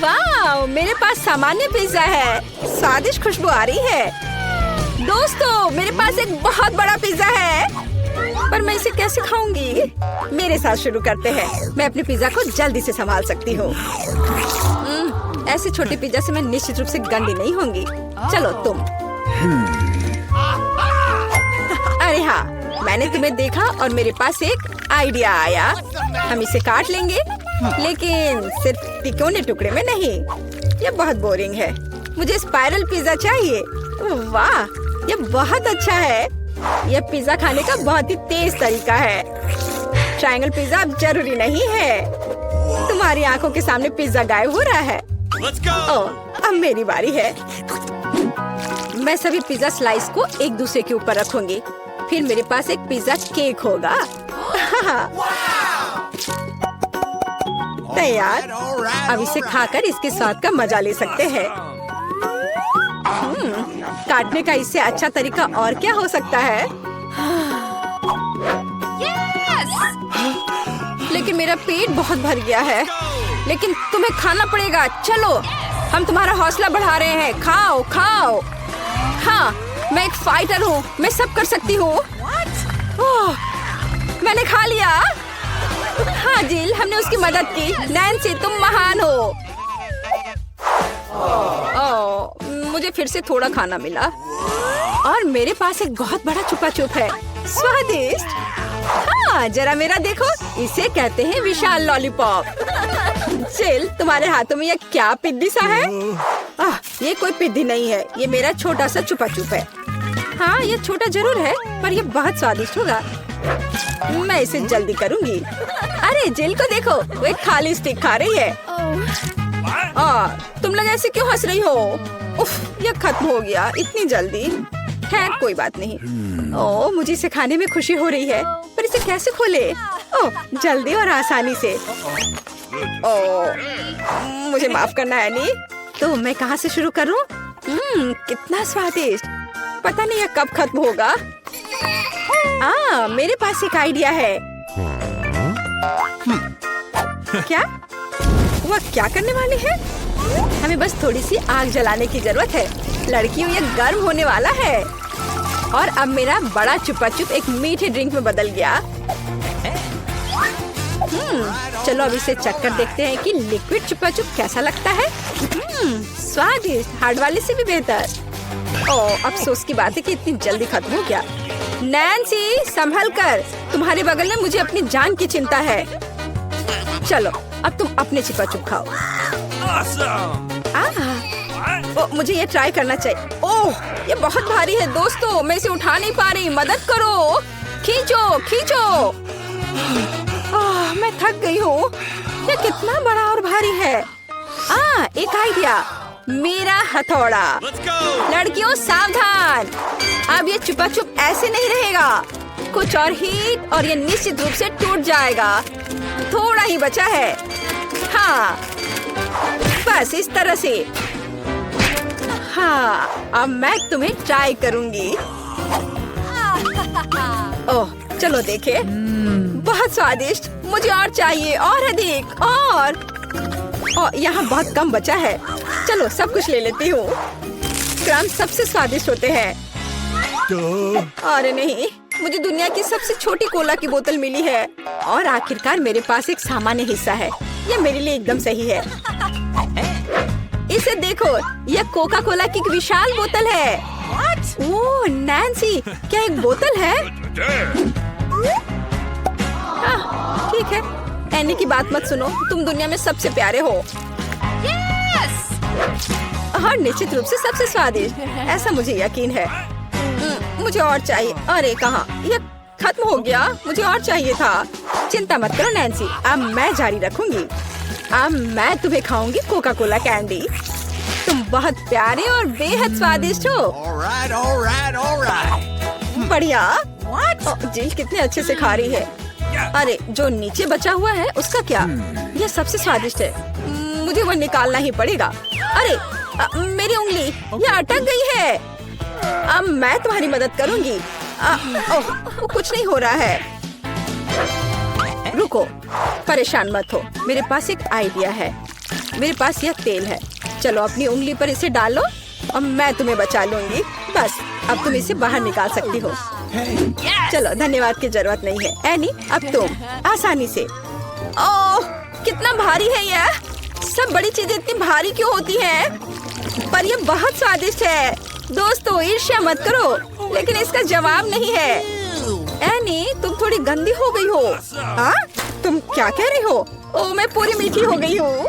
वाह, मेरे पास सामान्य पिज्जा है। स्वादिष्ट खुशबू आ रही है। दोस्तों, मेरे पास एक बहुत बड़ा पिज्जा है, पर मैं इसे कैसे खाऊंगी? मेरे साथ शुरू करते हैं। मैं अपने पिज्जा को जल्दी से संभाल सकती हूँ। ऐसे छोटे पिज्जा से मैं निश्चित रूप से गंदी नहीं होंगी। चलो तुम। अरे हाँ, मैंने तुम्हें देखा और मेरे पास एक आइडिया आया। हम इसे काट लेंगे, लेकिन सिर्फ तिकोने टुकड़े में नहीं। ये बहुत बोरिंग है। मुझे स्पाइरल पिज्जा चाहिए। वाह, ये बहुत अच्छा है। यह पिज्जा खाने का बहुत ही तेज तरीका है। ट्रायंगल पिज्जा अब जरूरी नहीं है। तुम्हारी आंखों के सामने पिज्जा गायब हो रहा है। ओह, अब मेरी बारी है। मैं सभी पिज्जा स्लाइस को एक दूसरे के ऊपर रखूंगी। फिर मेरे पास एक पिज्जा केक होगा। तैयार। अब इसे खाकर इसके स्वाद का मजा ले सकते हैं। काटने का इससे अच्छा तरीका और क्या हो सकता है? लेकिन मेरा पेट बहुत भर गया है। लेकिन तुम्हें खाना पड़ेगा। चलो, हम तुम्हारा हौसला बढ़ा रहे हैं। खाओ खाओ। हाँ, मैं एक फाइटर हूँ। मैं सब कर सकती हूँ। मैंने खा लिया। हाँ जिल, हमने उसकी मदद की। नैन्सी, तुम महान हो। मुझे फिर से थोड़ा खाना मिला और मेरे पास एक बहुत बड़ा छुपा छुप है। स्वादिष्ट। हाँ, जरा मेरा देखो। इसे कहते हैं विशाल लॉलीपॉप। जिल, तुम्हारे हाथों में ये क्या पिद्दी सा है? ये कोई पिद्दी नहीं है। ये मेरा छोटा सा छुपा छुप है। हाँ, ये छोटा जरूर है, पर ये बहुत स्वादिष्ट होगा। मैं इसे जल्दी करूंगी। अरे जिल को देखो, वो एक खाली स्टिक खा रही है। तुम लोग ऐसे क्यों हंस रही हो? उफ, ये खत्म हो गया इतनी जल्दी। खैर कोई बात नहीं। मुझे इसे खाने में खुशी हो रही है, पर इसे कैसे खोले? जल्दी और आसानी से। मुझे माफ करना है नी। तो मैं कहाँ से शुरू करूँ? कितना स्वादिष्ट। पता नहीं यह कब खत्म होगा। मेरे पास एक आइडिया है। क्या? वह क्या करने वाली है? हमें बस थोड़ी सी आग जलाने की जरूरत है। लड़कियों, ये गर्म होने वाला है। और अब मेरा बड़ा चुपा चुप एक मीठे ड्रिंक में बदल गया। चलो अब इसे चक्कर देखते हैं कि लिक्विड चुपा चुप कैसा लगता है। स्वादिष्ट, हार्ड वाले से भी बेहतर। अफसोस की बात है कि इतनी जल्दी खत्म हो गया। नैन्सी, संभल कर। तुम्हारे बगल में मुझे अपनी जान की चिंता है। चलो, अब तुम अपने चुपा चुप खाओ। मुझे ये ट्राई करना चाहिए। ये बहुत भारी है दोस्तों, मैं इसे उठा नहीं पा रही। मदद करो। खींचो खींचो। मैं थक गई हूँ। ये कितना बड़ा और भारी है। एक आइडिया। मेरा हथौड़ा। लड़कियों सावधान, अब ये चुपा चुप ऐसे नहीं रहेगा। कुछ और हीट और ये निश्चित रूप से टूट जाएगा। थोड़ा ही बचा है। हाँ, बस इस तरह से। हाँ, अब मैं तुम्हें ट्राई करूंगी। चलो देखे। बहुत स्वादिष्ट। मुझे और चाहिए, और अधिक। और यहाँ बहुत कम बचा है। चलो सब कुछ ले लेती हूँ। क्रम सबसे स्वादिष्ट होते हैं। अरे नहीं, मुझे दुनिया की सबसे छोटी कोला की बोतल मिली है। और आखिरकार मेरे पास एक सामान्य हिस्सा है। यह मेरे लिए एकदम सही है। इसे देखो, यह कोका कोला की एक विशाल बोतल है। ओह नैन्सी, क्या एक बोतल है? ठीक है, एनी की बात मत सुनो। तुम दुनिया में सबसे प्यारे हो। और निश्चित रूप से सबसे स्वादिष्ट, ऐसा मुझे यकीन है। मुझे और चाहिए। अरे कहाँ, यह खत्म हो गया। मुझे और चाहिए था। चिंता मत करो नैन्सी, अब मैं जारी रखूंगी। अब मैं तुम्हें खाऊंगी कोका कोला कैंडी। तुम बहुत प्यारे और बेहद स्वादिष्ट हो। बढ़िया। जिल कितने अच्छे से खा रही है। अरे जो नीचे बचा हुआ है उसका क्या? यह सबसे स्वादिष्ट है। मुझे वो निकालना ही पड़ेगा। अरे मेरी उंगली, यह अटक गई है। अब मैं तुम्हारी मदद करूंगी। कुछ नहीं हो रहा है। रुको, परेशान मत हो। मेरे पास एक आइडिया है। मेरे पास यह तेल है। चलो अपनी उंगली पर इसे डालो और मैं तुम्हें बचा लूंगी। बस अब तुम इसे बाहर निकाल सकती हो। चलो धन्यवाद की जरूरत नहीं है। एनी अब तुम आसानी से। ओह कितना भारी है यह। सब बड़ी चीजें इतनी भारी क्यों होती हैं? पर यह बहुत स्वादिष्ट है। दोस्तों ईर्ष्या मत करो, लेकिन इसका जवाब नहीं है। एनी तुम थोड़ी गंदी हो गई हो। हाँ तुम क्या कह रही हो? ओह मैं पूरी मीठी हो गई हूँ।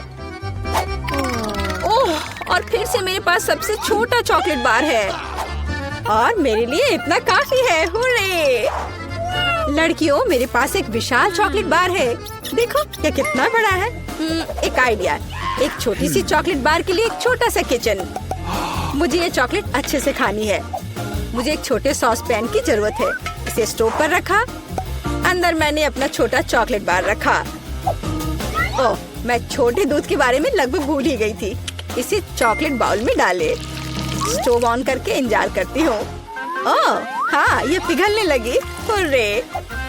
ओह और फिर से मेरे पास सबसे छोटा चॉकलेट बार है और मेरे लिए इतना काफी है। हुर्रे! लड़कियों मेरे पास एक विशाल चॉकलेट बार है। देखो ये कितना बड़ा है। एक आइडिया, एक छोटी सी चॉकलेट बार के लिए एक छोटा सा किचन। मुझे ये चॉकलेट अच्छे से खानी है। मुझे एक छोटे सॉस पैन की जरूरत है। इसे स्टोव पर रखा। अंदर मैंने अपना छोटा चॉकलेट बार रखा। ओह मैं छोटे दूध के बारे में लगभग भूल ही गई थी। इसे चॉकलेट बाउल में डाले। स्टोव ऑन करके इंतजार करती हूँ। ओह हाँ ये पिघलने लगी। हुर्रे!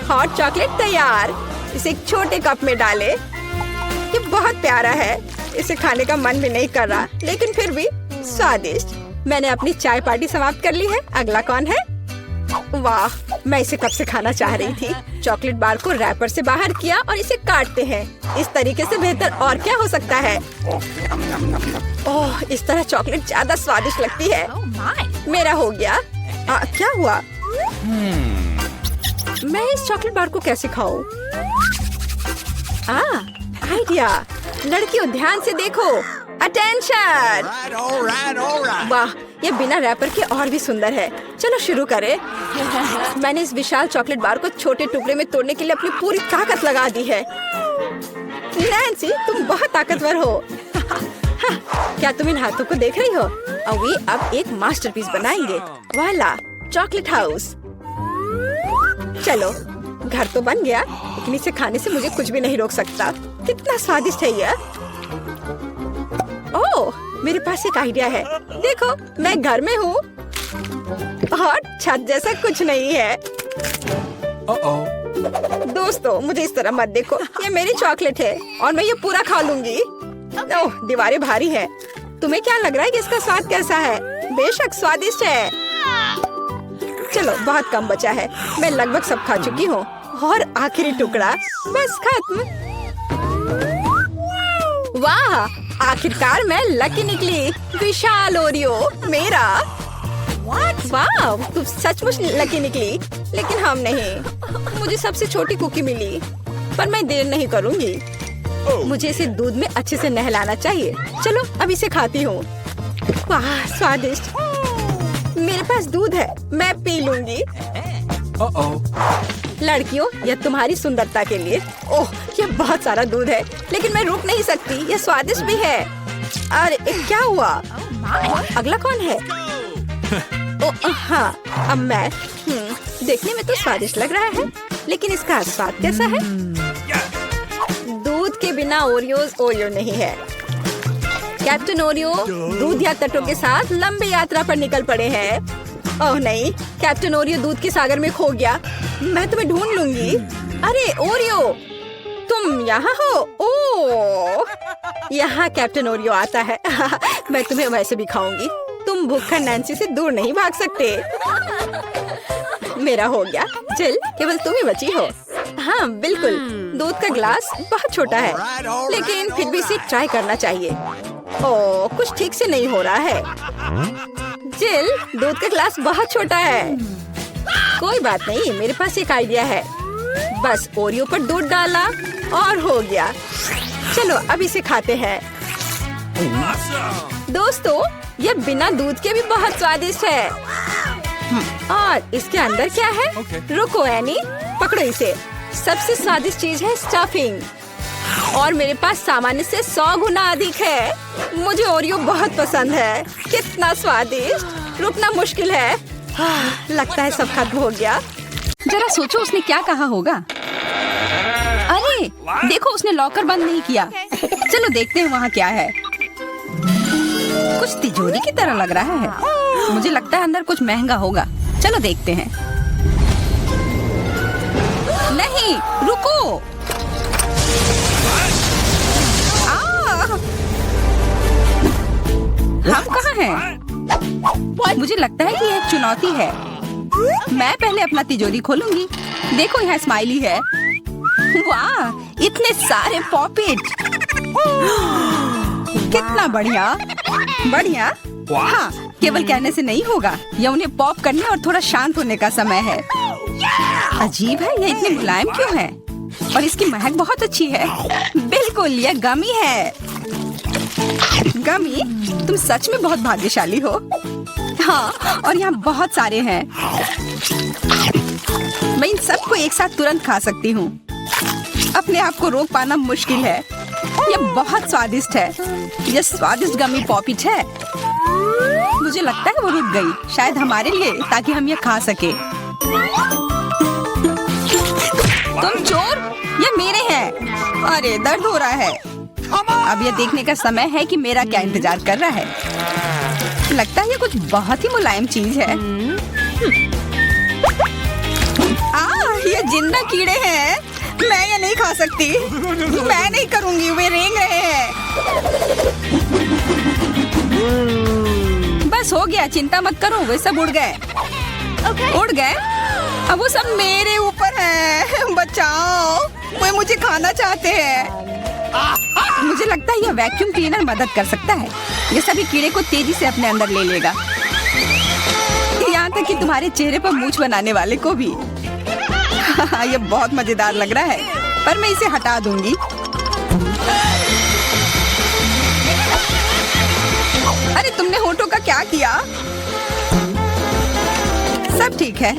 हॉट चॉकलेट तैयार। इसे एक छोटे कप में डाले। ये बहुत प्यारा है। इसे खाने का मन भी नहीं कर रहा, लेकिन फिर भी स्वादिष्ट। मैंने अपनी चाय पार्टी समाप्त कर ली है। अगला कौन है? वाह मैं इसे कब से खाना चाह रही थी। चॉकलेट बार को रैपर से बाहर किया और इसे काटते हैं। इस तरीके से बेहतर और क्या हो सकता है। ओह इस तरह चॉकलेट ज्यादा स्वादिष्ट लगती है। मेरा हो गया। क्या हुआ? मैं इस चॉकलेट बार को कैसे खाऊं? आइडिया। लड़कियों ध्यान से देखो। अटेंशन। वाह ये बिना रैपर के और भी सुंदर है। चलो शुरू करें। मैंने इस विशाल चॉकलेट बार को छोटे टुकड़े में तोड़ने के लिए अपनी पूरी ताकत लगा दी है। नैन्सी तुम बहुत ताकतवर हो। क्या तुम इन हाथों को देख रही हो? वे अब एक मास्टरपीस बनाएंगे। वाला चॉकलेट हाउस। चलो घर तो बन गया, लेकिन इसे खाने से मुझे कुछ भी नहीं रोक सकता। कितना स्वादिष्ट है यह। ओह मेरे पास एक आइडिया है। देखो मैं घर में हूँ और छत जैसा कुछ नहीं है। दोस्तों मुझे इस तरह मत देखो। ये मेरी चॉकलेट है और मैं ये पूरा खा लूंगी। ओह दीवारें भारी है। तुम्हें क्या लग रहा है कि इसका स्वाद कैसा है? बेशक स्वादिष्ट है। चलो बहुत कम बचा है। मैं लगभग सब खा चुकी हूँ और आखिरी टुकड़ा बस खत्म। वाह आखिरकार मैं लकी निकली। विशाल ओरियो मेरा। वाह तुम सचमुच लकी निकली, लेकिन हम नहीं। मुझे सबसे छोटी कुकी मिली, पर मैं देर नहीं करूँगी। मुझे इसे दूध में अच्छे से नहलाना चाहिए। चलो अब इसे खाती हूँ। वाह स्वादिष्ट। मेरे पास दूध है, मैं पी लूंगी। लड़कियों यह तुम्हारी सुंदरता के लिए। ओह ये बहुत सारा दूध है, लेकिन मैं रुक नहीं सकती। यह स्वादिष्ट भी है। अरे क्या हुआ? अगला कौन है? ओह हाँ अब मैं। देखने में तो स्वादिष्ट लग रहा है, लेकिन इसका स्वाद कैसा है? दूध के बिना ओरियो नहीं है। कैप्टन ओरियो दूध या तटों के साथ लंबी यात्रा पर निकल पड़े हैं। ओह नहीं, कैप्टन ओरियो दूध के सागर में खो गया। मैं तुम्हें ढूंढ लूंगी। अरे ओरियो तुम यहाँ हो? ओह यहाँ कैप्टन ओरियो आता है। मैं तुम्हें वैसे भी खाऊंगी। तुम भूखा नैन्सी से दूर नहीं भाग सकते। मेरा हो गया। जिल केवल तुम ही बची हो। हाँ बिल्कुल। दूध का ग्लास बहुत छोटा है, लेकिन फिर भी इसे ट्राई करना चाहिए। ओह कुछ ठीक से नहीं हो रहा है। जिल दूध का ग्लास बहुत छोटा है। कोई बात नहीं, मेरे पास एक आइडिया है। बस ओरियो पर दूध डाला और हो गया। चलो अब इसे खाते हैं। दोस्तों ये बिना दूध के भी बहुत स्वादिष्ट है। और इसके अंदर क्या है? रुको एनी, पकड़ो इसे। सबसे स्वादिष्ट चीज है स्टफिंग, और मेरे पास सामान्य से 100 गुना अधिक है। मुझे ओरियो बहुत पसंद है। कितना स्वादिष्ट। रुकना मुश्किल है। लगता है सब खत्म हो गया। जरा सोचो उसने क्या कहा होगा। अरे देखो उसने लॉकर बंद नहीं किया। चलो देखते हैं वहाँ क्या है। कुछ तिजोरी की तरह लग रहा है। मुझे लगता है अंदर कुछ महंगा होगा। चलो देखते हैं। नहीं रुको। हम कहाँ हैं? मुझे लगता है कि यह एक चुनौती है। मैं पहले अपना तिजोरी खोलूंगी। देखो यहाँ स्माइली है। वाह, इतने सारे पॉपिट। कितना बढ़िया। बढ़िया। हाँ, केवल कहने से नहीं होगा। यह उन्हें पॉप करने और थोड़ा शांत होने का समय है। अजीब है, यह इतने मुलायम क्यों है? और इसकी महक बहुत अच्छी है। बिल्कुल, यह गमी है। गमी, तुम सच में बहुत भाग्यशाली हो। हाँ, और यहाँ बहुत सारे हैं। मैं इन सबको एक साथ तुरंत खा सकती हूँ। अपने आप को रोक पाना मुश्किल है। यह बहुत स्वादिष्ट है। यह स्वादिष्ट गमी पॉपिट है। मुझे लगता है वो रुक गई, शायद हमारे लिए, ताकि हम यह खा सके। तुम चोर, ये मेरे हैं। अरे, दर्द हो रहा है। अब यह देखने का समय है कि मेरा क्या इंतजार कर रहा है। लगता है ये कुछ बहुत ही मुलायम चीज है। ये जिंदा कीड़े हैं। मैं ये नहीं खा सकती। मैं नहीं करूंगी, वे रेंग रहे हैं। बस हो गया, चिंता मत करो, वे सब उड़ गए। उड़ गए? अब वो सब मेरे ऊपर है। बचाओ, वे मुझे खाना चाहते हैं। मुझे लगता है यह वैक्यूम क्लीनर मदद कर सकता है। ये सभी कीड़े को तेजी से अपने अंदर ले लेगा, यहाँ तक कि तुम्हारे चेहरे पर मूंछ बनाने वाले को भी। ये बहुत मजेदार लग रहा है, पर मैं इसे हटा दूंगी। अरे, तुमने होठों का क्या किया? सब ठीक है।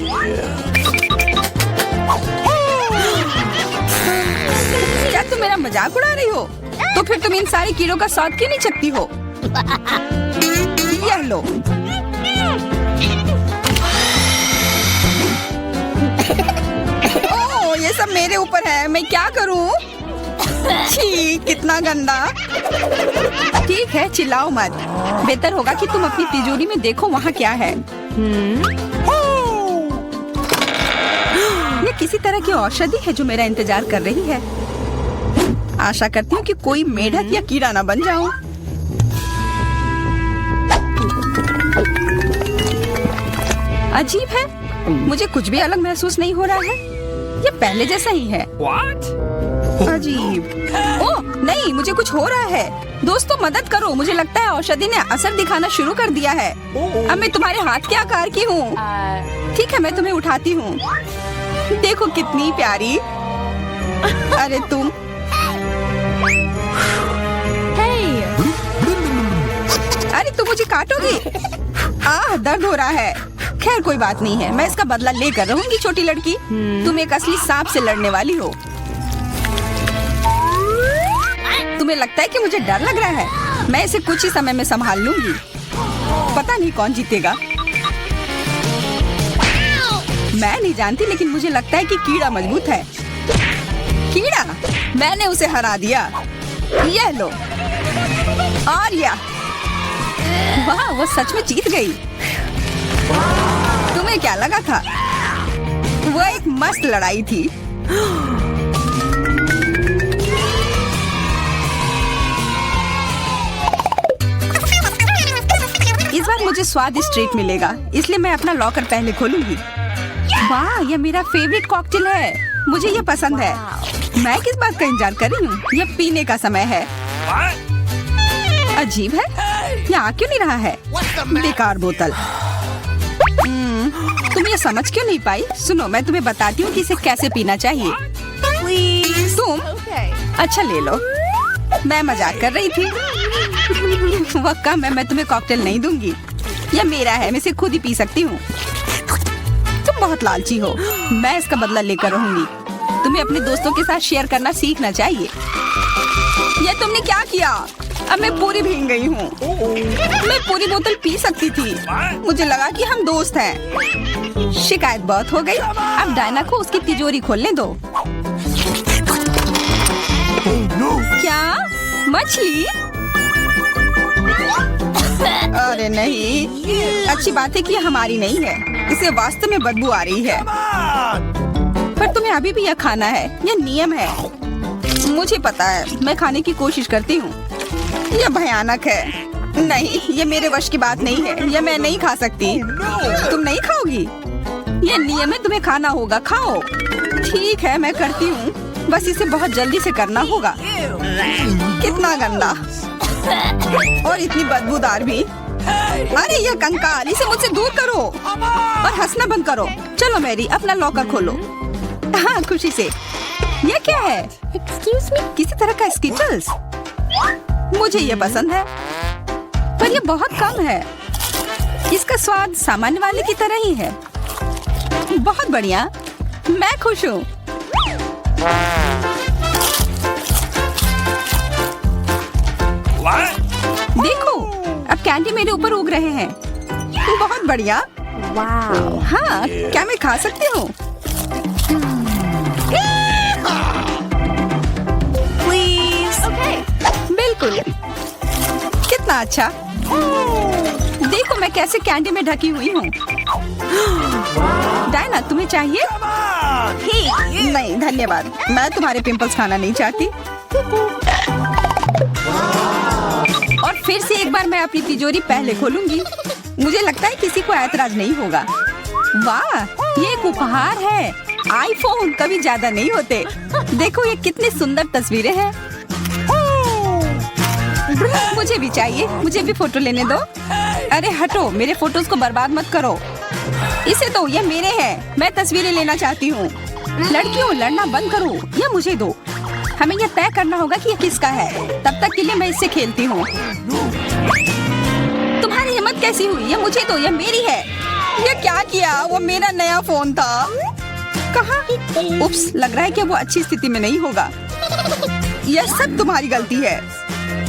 क्या तुम मेरा मजाक उड़ा रही हो? तो फिर तुम इन सारे कीड़ों का स्वाद क्यों नहीं चखती हो? यह लो। ओह, ये सब मेरे ऊपर है। मैं क्या करूं? छी, कितना गंदा। ठीक है, चिल्लाओ मत। बेहतर होगा कि तुम अपनी तिजोरी में देखो वहाँ क्या है। ये किसी तरह की औषधि है जो मेरा इंतजार कर रही है। आशा करती हूँ कि कोई मेढक या कीड़ा ना बन जाऊं। अजीब है, मुझे कुछ भी अलग महसूस नहीं हो रहा है। ये पहले जैसा ही है। अजीब। ओह नहीं, मुझे कुछ हो रहा है। दोस्तों, मदद करो। मुझे लगता है औषधि ने असर दिखाना शुरू कर दिया है। अब मैं तुम्हारे हाथ के आकार की हूँ। ठीक है, मैं तुम्हें उठाती हूँ। देखो कितनी प्यारी। अरे तुम। अरे तुम मुझे काटोगी? दर्द हो रहा है। खैर कोई बात नहीं है, मैं इसका बदला लेकर रहूंगी। छोटी लड़की, तुम एक असली सांप से लड़ने वाली हो। तुम्हें लगता है कि मुझे डर लग रहा है? मैं इसे कुछ ही समय में संभाल लूंगी। पता नहीं कौन जीतेगा। मैं नहीं जानती, लेकिन मुझे लगता है कि कीड़ा मजबूत है। कीड़ा, मैंने उसे हरा दिया। यह लो। और यह, वाह, वो सच में जीत गई। तुम्हें क्या लगा था? वो एक मस्त लड़ाई थी। इस बार मुझे स्वादिष्ट ट्रीट मिलेगा, इसलिए मैं अपना लॉकर पहले खोलूंगी। वाह, यह मेरा फेवरेट कॉकटेल है। मुझे यह पसंद है। मैं किस बात का इंतजार कर रही हूँ? यह पीने का समय है। अजीब है, यह आ क्यों नहीं रहा है? बेकार बोतल। तुम ये समझ क्यों नहीं पाई? सुनो, मैं तुम्हें बताती हूँ कि इसे कैसे पीना चाहिए। तुम अच्छा ले लो। मैं मजाक कर रही थी। वह कम है, मैं तुम्हें कॉकटेल नहीं दूंगी। यह मेरा है, मैं इसे खुद ही पी सकती हूँ। तुम बहुत लालची हो। मैं इसका बदला लेकर रहूंगी। तुम्हें अपने दोस्तों के साथ शेयर करना सीखना चाहिए। यह तुमने क्या किया? अब मैं पूरी भीग गई हूँ। मैं पूरी बोतल पी सकती थी। मुझे लगा कि हम दोस्त हैं। शिकायत बहुत हो गई। अब डायना को उसकी तिजोरी खोलने दो। क्या? मछली? अरे नहीं, अच्छी बात है कि यह हमारी नहीं है। इसे वास्तव में बदबू आ रही है। पर तुम्हें अभी भी यह खाना है। यह नियम है। मुझे पता है, मैं खाने की कोशिश करती हूँ। यह भयानक है। नहीं, ये मेरे वश की बात नहीं है। ये मैं नहीं खा सकती। तुम नहीं खाओगी? ये नियम है, तुम्हें खाना होगा। खाओ। ठीक है, मैं करती हूँ। बस इसे बहुत जल्दी से करना होगा। कितना गंदा और इतनी बदबूदार भी। अरे ये कंकाल, इसे मुझसे दूर करो और हंसना बंद करो। चलो मैरी, अपना लॉकर खोलो। हाँ, खुशी से। ये क्या है? एक्सक्यूज मी, किसी तरह का स्किटल्स। मुझे ये पसंद है, पर ये बहुत कम है। इसका स्वाद सामान्य वाले की तरह ही है। बहुत बढ़िया, मैं खुश हूँ। देखो, अब कैंडी मेरे ऊपर उग रहे हैं। बहुत बढ़िया। हाँ, क्या मैं खा सकती हूँ? बिल्कुल। कितना अच्छा। देखो मैं कैसे कैंडी में ढकी हुई हूँ। डायना, तुम्हें चाहिए? नहीं धन्यवाद, मैं तुम्हारे पिंपल्स खाना नहीं चाहती। और फिर से एक बार मैं अपनी तिजोरी पहले खोलूंगी। मुझे लगता है किसी को ऐतराज नहीं होगा। वाह, ये एक उपहार है। आईफोन कभी ज्यादा नहीं होते। देखो ये कितनी सुंदर तस्वीरें हैं। मुझे भी चाहिए, मुझे भी फोटो लेने दो। अरे हटो, मेरे फोटोज को बर्बाद मत करो। इसे दो, ये मेरे हैं। मैं तस्वीरें लेना चाहती हूँ। लड़कियों, लड़ना बंद करो, ये मुझे दो। हमें यह तय करना होगा कि ये किसका है। तब तक के लिए मैं इससे खेलती हूँ। तुम्हारी हिम्मत कैसी हुई? ये मुझे दो, ये मेरी है। ये क्या किया? वो मेरा नया फोन था। कहाँ? उप्स, लग रहा है कि वो अच्छी स्थिति में नहीं होगा। यह सब तुम्हारी गलती है।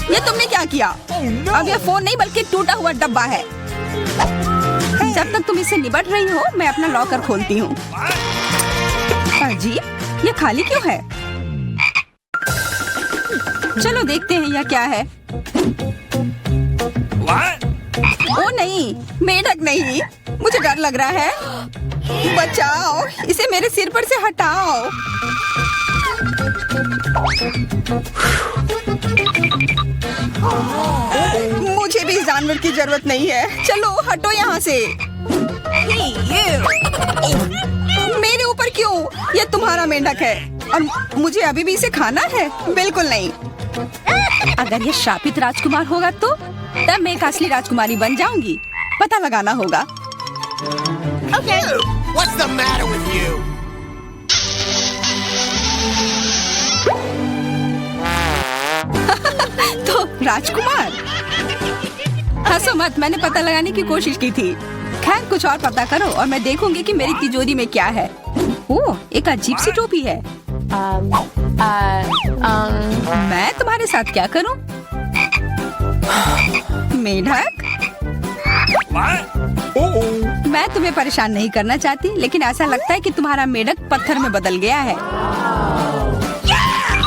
ये तुमने क्या किया? अब यह फोन नहीं बल्कि टूटा हुआ डब्बा है। जब तक तुम इससे निपट रही हो, मैं अपना लॉकर खोलती हूँ। अजीब, ये खाली क्यों है? चलो देखते हैं यह क्या है। ओ नहीं, मेढक नहीं। मुझे डर लग रहा है। बचाओ, इसे मेरे सिर पर से हटाओ। मुझे भी इस जानवर की जरूरत नहीं है। चलो हटो यहाँ से। मेरे ऊपर क्यों? ये तुम्हारा मेंढक है और मुझे अभी भी इसे खाना है? बिल्कुल नहीं। अगर ये शापित राजकुमार होगा तो तब मैं एक असली राजकुमारी बन जाऊंगी। पता लगाना होगा। Okay. What's the matter with you? तो राजकुमार, हंसो मत, मैंने पता लगाने की कोशिश की थी। खैर कुछ और पता करो और मैं देखूंगी कि मेरी तिजोरी में क्या है। ओह, एक अजीब सी टोपी है। मैं तुम्हारे साथ क्या करूं? मेढक, मैं तुम्हें परेशान नहीं करना चाहती, लेकिन ऐसा लगता है कि तुम्हारा मेढक पत्थर में बदल गया है।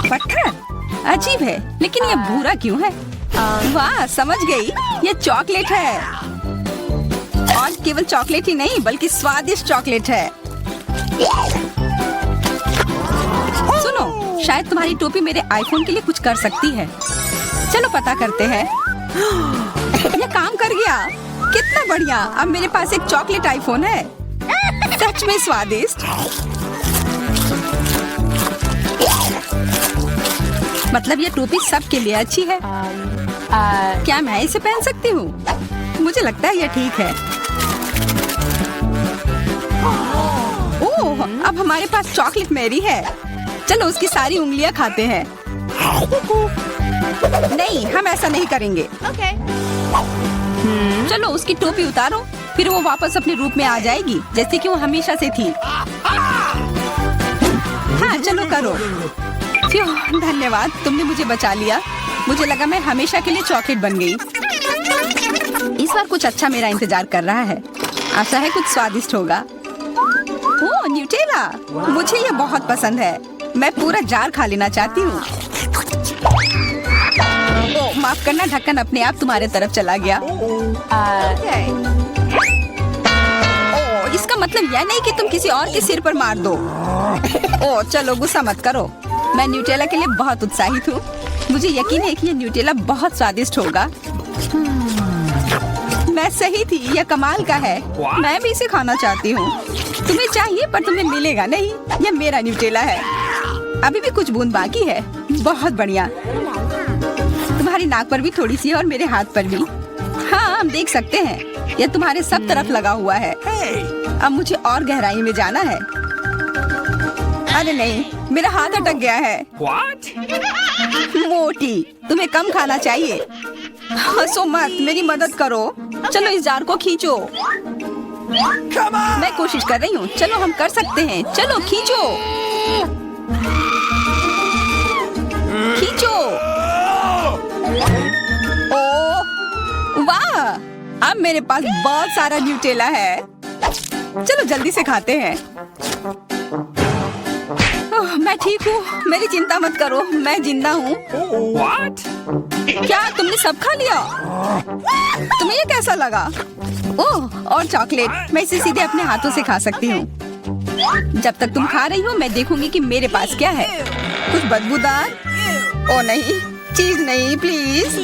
पत्थर? अजीब है, लेकिन ये भूरा क्यों है? वाह, समझ गई, ये चॉकलेट है। और केवल चॉकलेट ही नहीं बल्कि स्वादिष्ट चॉकलेट है। सुनो, शायद तुम्हारी टोपी मेरे आईफोन के लिए कुछ कर सकती है। चलो पता करते हैं। ये काम कर गया। कितना बढ़िया, अब मेरे पास एक चॉकलेट आईफोन है। सच में स्वादिष्ट। मतलब ये टोपी सबके लिए अच्छी है। क्या मैं इसे पहन सकती हूँ? मुझे लगता है ये ठीक है। ओह, अब हमारे पास चॉकलेट मैरी है। चलो उसकी सारी उंगलियां खाते हैं। नहीं, हम ऐसा नहीं करेंगे। चलो उसकी टोपी उतारो, फिर वो वापस अपने रूप में आ जाएगी जैसे कि वो हमेशा से थी। हाँ चलो करो। धन्यवाद, तुमने मुझे बचा लिया। मुझे लगा मैं हमेशा के लिए चॉकलेट बन गई। इस बार कुछ अच्छा मेरा इंतजार कर रहा है। आशा है कुछ स्वादिष्ट होगा। ओह, न्यूटेला, मुझे ये बहुत पसंद है। मैं पूरा जार खा लेना चाहती हूँ। ओह, माफ करना, ढक्कन अपने आप तुम्हारे तरफ चला गया। ओह, इसका मतलब यह नहीं कि तुम किसी और के सिर पर मार दो। ओह, चलो गुस्सा मत करो। मैं न्यूटेला के लिए बहुत उत्साहित हूँ। मुझे यकीन है कि ये न्यूटेला बहुत स्वादिष्ट होगा। मैं सही थी, यह कमाल का है। मैं भी इसे खाना चाहती हूँ। तुम्हें चाहिए पर तुम्हें मिलेगा नहीं। यह मेरा न्यूटेला है। अभी भी कुछ बूंद बाकी है। बहुत बढ़िया। तुम्हारी नाक पर भी थोड़ी सी है और मेरे हाथ पर भी। हाँ, हम देख सकते हैं। यह तुम्हारे सब तरफ लगा हुआ है। अब मुझे और गहराई में जाना है। अरे नहीं, मेरा हाथ अटक गया है। मोटी, तुम्हें कम खाना चाहिए। हंसो मत, मेरी मदद करो। चलो इस जार को खींचो। मैं कोशिश कर रही हूँ। चलो हम कर सकते हैं। चलो खींचो, खींचो। ओ वाह, अब मेरे पास बहुत सारा न्यूटेला है। चलो जल्दी से खाते हैं। ओह, मैं ठीक हूँ। मेरी चिंता मत करो, मैं जिंदा हूँ। क्या तुमने सब खा लिया? तुम्हें ये कैसा लगा? ओह, और चॉकलेट। मैं इसे सीधे अपने हाथों से खा सकती हूँ। जब तक तुम खा रही हो मैं देखूंगी कि मेरे पास क्या है। कुछ बदबूदार? ओ नहीं, चीज नहीं, प्लीज।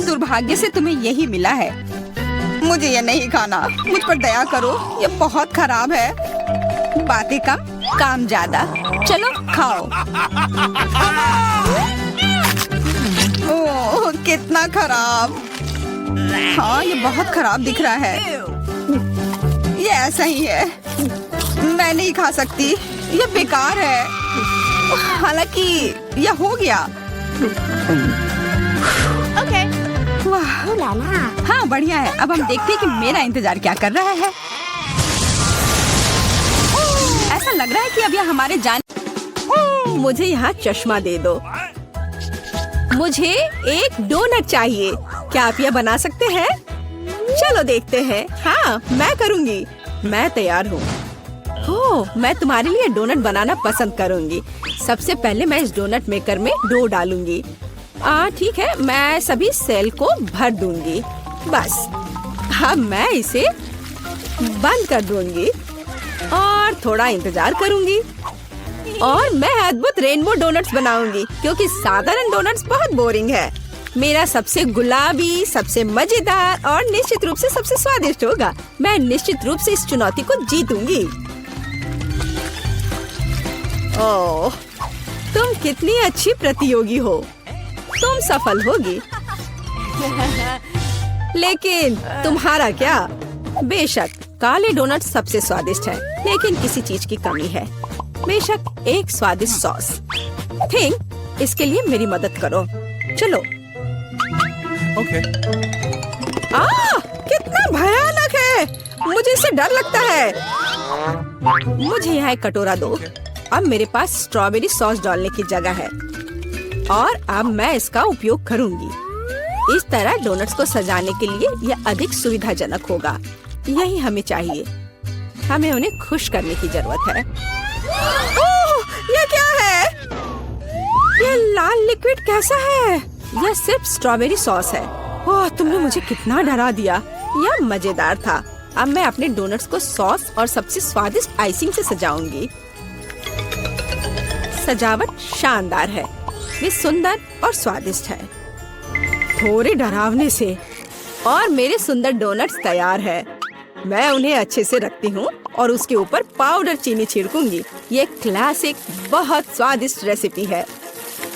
दुर्भाग्य से तुम्हें यही मिला है। मुझे ये नहीं खाना। मुझ पर दया करो, ये बहुत खराब है। बातें कम, काम ज्यादा। चलो खाओ। ओह, कितना खराब। हाँ, ये बहुत खराब दिख रहा है। ये ऐसा ही है। मैं नहीं खा सकती, ये बेकार है। हालांकि यह हो गया। Okay. वाह, Ooh la la. हाँ बढ़िया है। अब हम देखते हैं कि मेरा इंतजार क्या कर रहा है। ऐसा लग रहा है कि अब यह हमारे जान। मुझे यहाँ चश्मा दे दो। मुझे एक डोनट चाहिए। क्या आप यह बना सकते हैं? चलो देखते हैं। हाँ, मैं करूँगी। मैं तैयार हूँ। ओह, मैं तुम्हारे लिए डोनट बनाना पसंद करूँगी। सबसे पहले मैं इस डोनट मेकर में डो डालूंगी। ठीक है, मैं सभी सेल को भर दूंगी। बस अब मैं इसे बंद कर दूंगी और थोड़ा इंतजार करूंगी। और मैं अद्भुत रेनबो डोनट्स बनाऊंगी क्योंकि साधारण डोनट्स बहुत बोरिंग है। मेरा सबसे गुलाबी, सबसे मजेदार और निश्चित रूप से सबसे स्वादिष्ट होगा। मैं निश्चित रूप से इस चुनौती को जीतूंगी। ओह, तुम कितनी अच्छी प्रतियोगी हो। तुम सफल होगी। लेकिन तुम्हारा क्या? बेशक काले डोनट सबसे स्वादिष्ट है, लेकिन किसी चीज की कमी है। बेशक एक स्वादिष्ट सॉस। थिंक, इसके लिए मेरी मदद करो। चलो। Okay. कितना भयानक है। मुझे इससे डर लगता है। मुझे यहाँ एक कटोरा दो। अब मेरे पास स्ट्रॉबेरी सॉस डालने की जगह है और अब मैं इसका उपयोग करूंगी। इस तरह डोनट्स को सजाने के लिए यह अधिक सुविधाजनक होगा। यही हमें चाहिए। हमें उन्हें खुश करने की जरूरत है। ओह, यह क्या है? यह लाल लिक्विड कैसा है? यह सिर्फ स्ट्रॉबेरी सॉस है। ओह, तुमने मुझे कितना डरा दिया। यह मजेदार था। अब मैं अपने डोनट्स को सॉस और सबसे स्वादिष्ट आइसिंग से सजाऊंगी। सजावट शानदार है। वे सुंदर और स्वादिष्ट है। थोड़े डरावने से। और मेरे सुंदर डोनट्स तैयार है। मैं उन्हें अच्छे से रखती हूँ और उसके ऊपर पाउडर चीनी छिड़कूंगी। ये क्लासिक बहुत स्वादिष्ट रेसिपी है।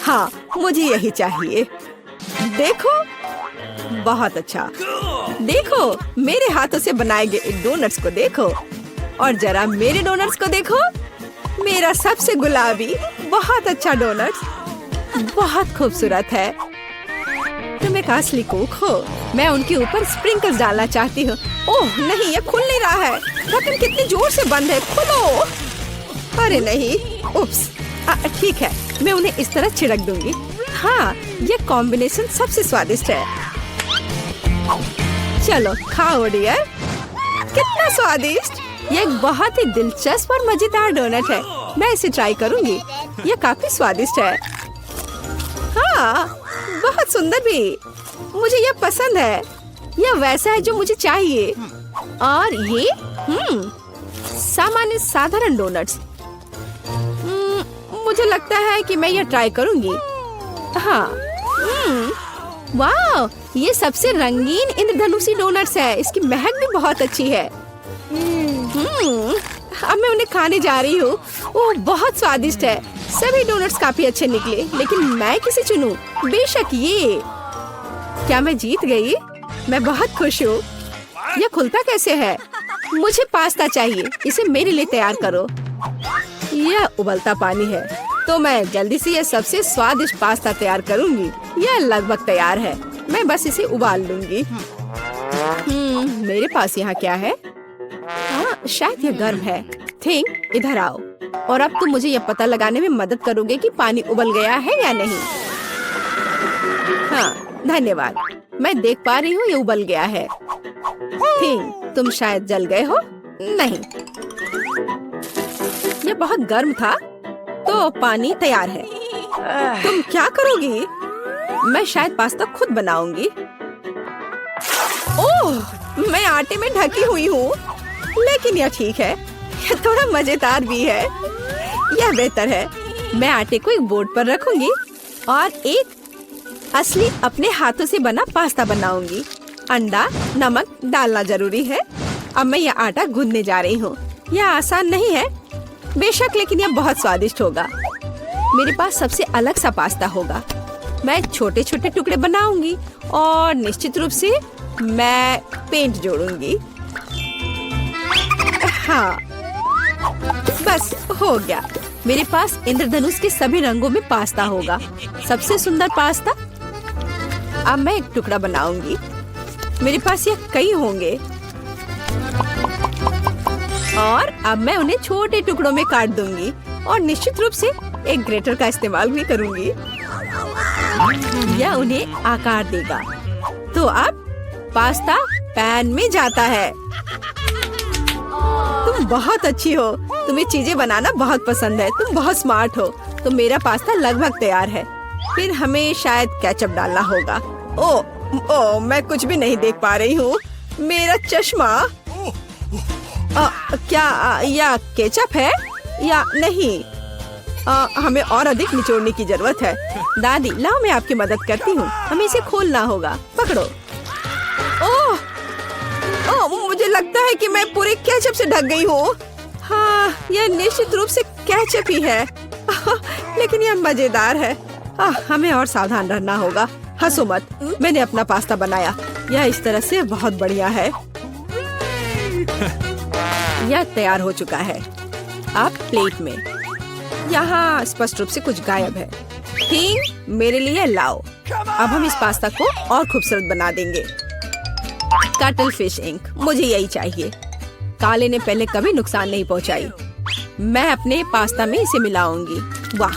हाँ, मुझे यही चाहिए। देखो, बहुत अच्छा। देखो, मेरे हाथों से बनाए गए डोनट्स को देखो और जरा मेरे डोनट्स को देखो। मेरा सबसे गुलाबी बहुत अच्छा डोनट्स बहुत खूबसूरत है। तुम एक असली कुक हो। मैं उनके ऊपर स्प्रिंकल्स डालना चाहती हूँ। ओह नहीं, ये खुल नहीं रहा है। ढक्कन कितनी जोर से बंद है। खोलो। अरे नहीं, उप्स। ठीक है, मैं उन्हें इस तरह छिड़क दूंगी। हाँ, ये कॉम्बिनेशन सबसे स्वादिष्ट है। चलो खाओ डियर। कितना स्वादिष्ट। ये एक बहुत ही दिलचस्प और मजेदार डोनट है। मैं इसे ट्राई करूंगी। ये काफी स्वादिष्ट है। हाँ, बहुत सुंदर भी। मुझे यह पसंद है। यह वैसा है जो मुझे चाहिए। और ये सामान्य साधारण डोनट्स। मुझे लगता है कि मैं यह ट्राई करूंगी। हाँ, वाह, ये सबसे रंगीन इंद्रधनुषी डोनट्स है। इसकी महक भी बहुत अच्छी है। अब मैं उन्हें खाने जा रही हूँ। ओह, बहुत स्वादिष्ट है। सभी डोनट्स काफी अच्छे निकले, लेकिन मैं किसे चुनूं? बेशक ये। क्या मैं जीत गई? मैं बहुत खुश हूँ। यह खुलता कैसे है? मुझे पास्ता चाहिए। इसे मेरे लिए तैयार करो। यह उबलता पानी है, तो मैं जल्दी से यह सबसे स्वादिष्ट पास्ता तैयार करूंगी। यह लगभग तैयार है। मैं बस इसे उबाल लूंगी। मेरे पास यहाँ क्या है? हाँ, शायद यह गर्म है। थिंक, इधर आओ। और अब तुम मुझे यह पता लगाने में मदद करोगे कि पानी उबल गया है या नहीं। हाँ, धन्यवाद। मैं देख पा रही हूँ ये उबल गया है। थिंक, तुम शायद जल गए हो। नहीं, ये बहुत गर्म था, तो पानी तैयार है। तुम क्या करोगी? मैं शायद पास्ता खुद बनाऊंगी। ओह, मैं आटे में ढकी हुई हूँ, लेकिन यह ठीक है। यह थोड़ा मजेदार भी है। यह बेहतर है। मैं आटे को एक बोर्ड पर रखूंगी और एक असली अपने हाथों से बना पास्ता बनाऊंगी। अंडा, नमक डालना जरूरी है। अब मैं यह आटा गूंदने जा रही हूँ। यह आसान नहीं है बेशक, लेकिन यह बहुत स्वादिष्ट होगा। मेरे पास सबसे अलग सा पास्ता होगा। मैं छोटे छोटे टुकड़े बनाऊंगी और निश्चित रूप से मैं पेंट जोड़ूंगी। हाँ, बस हो गया। मेरे पास इंद्रधनुष के सभी रंगों में पास्ता होगा। सबसे सुंदर पास्ता। अब मैं एक टुकड़ा बनाऊंगी। मेरे पास ये कई होंगे और अब मैं उन्हें छोटे टुकड़ों में काट दूंगी और निश्चित रूप से एक ग्रेटर का इस्तेमाल भी करूंगी। यह उन्हें आकार देगा। तो अब पास्ता पैन में जाता है। तुम बहुत अच्छी हो। तुम्हें चीजें बनाना बहुत पसंद है। तुम बहुत स्मार्ट हो। तो मेरा पास्ता लगभग तैयार है। फिर हमें शायद केचप डालना होगा। ओ, मैं कुछ भी नहीं देख पा रही हूँ। मेरा चश्मा। क्या यह केचप है या नहीं? हमें और अधिक निचोड़ने की जरूरत है। दादी, लाओ मैं आपकी मदद करती हूँ। हमें इसे खोलना होगा। पकड़ो। ओह, मुझे लगता है कि मैं पूरे केचप से ढक गई हूँ। हाँ, यह निश्चित रूप से केचप ही है। लेकिन यह मजेदार है। हमें और सावधान रहना होगा। हंसो मत, मैंने अपना पास्ता बनाया। यह इस तरह से बहुत बढ़िया है। यह तैयार हो चुका है। अब प्लेट में। यहाँ स्पष्ट रूप से कुछ गायब है। ठीक, मेरे लिए लाओ। अब हम इस पास्ता को और खूबसूरत बना देंगे। कटल फिश इंक, मुझे यही चाहिए। काले ने पहले कभी नुकसान नहीं पहुंचाई। मैं अपने पास्ता में इसे मिलाऊंगी। वाह,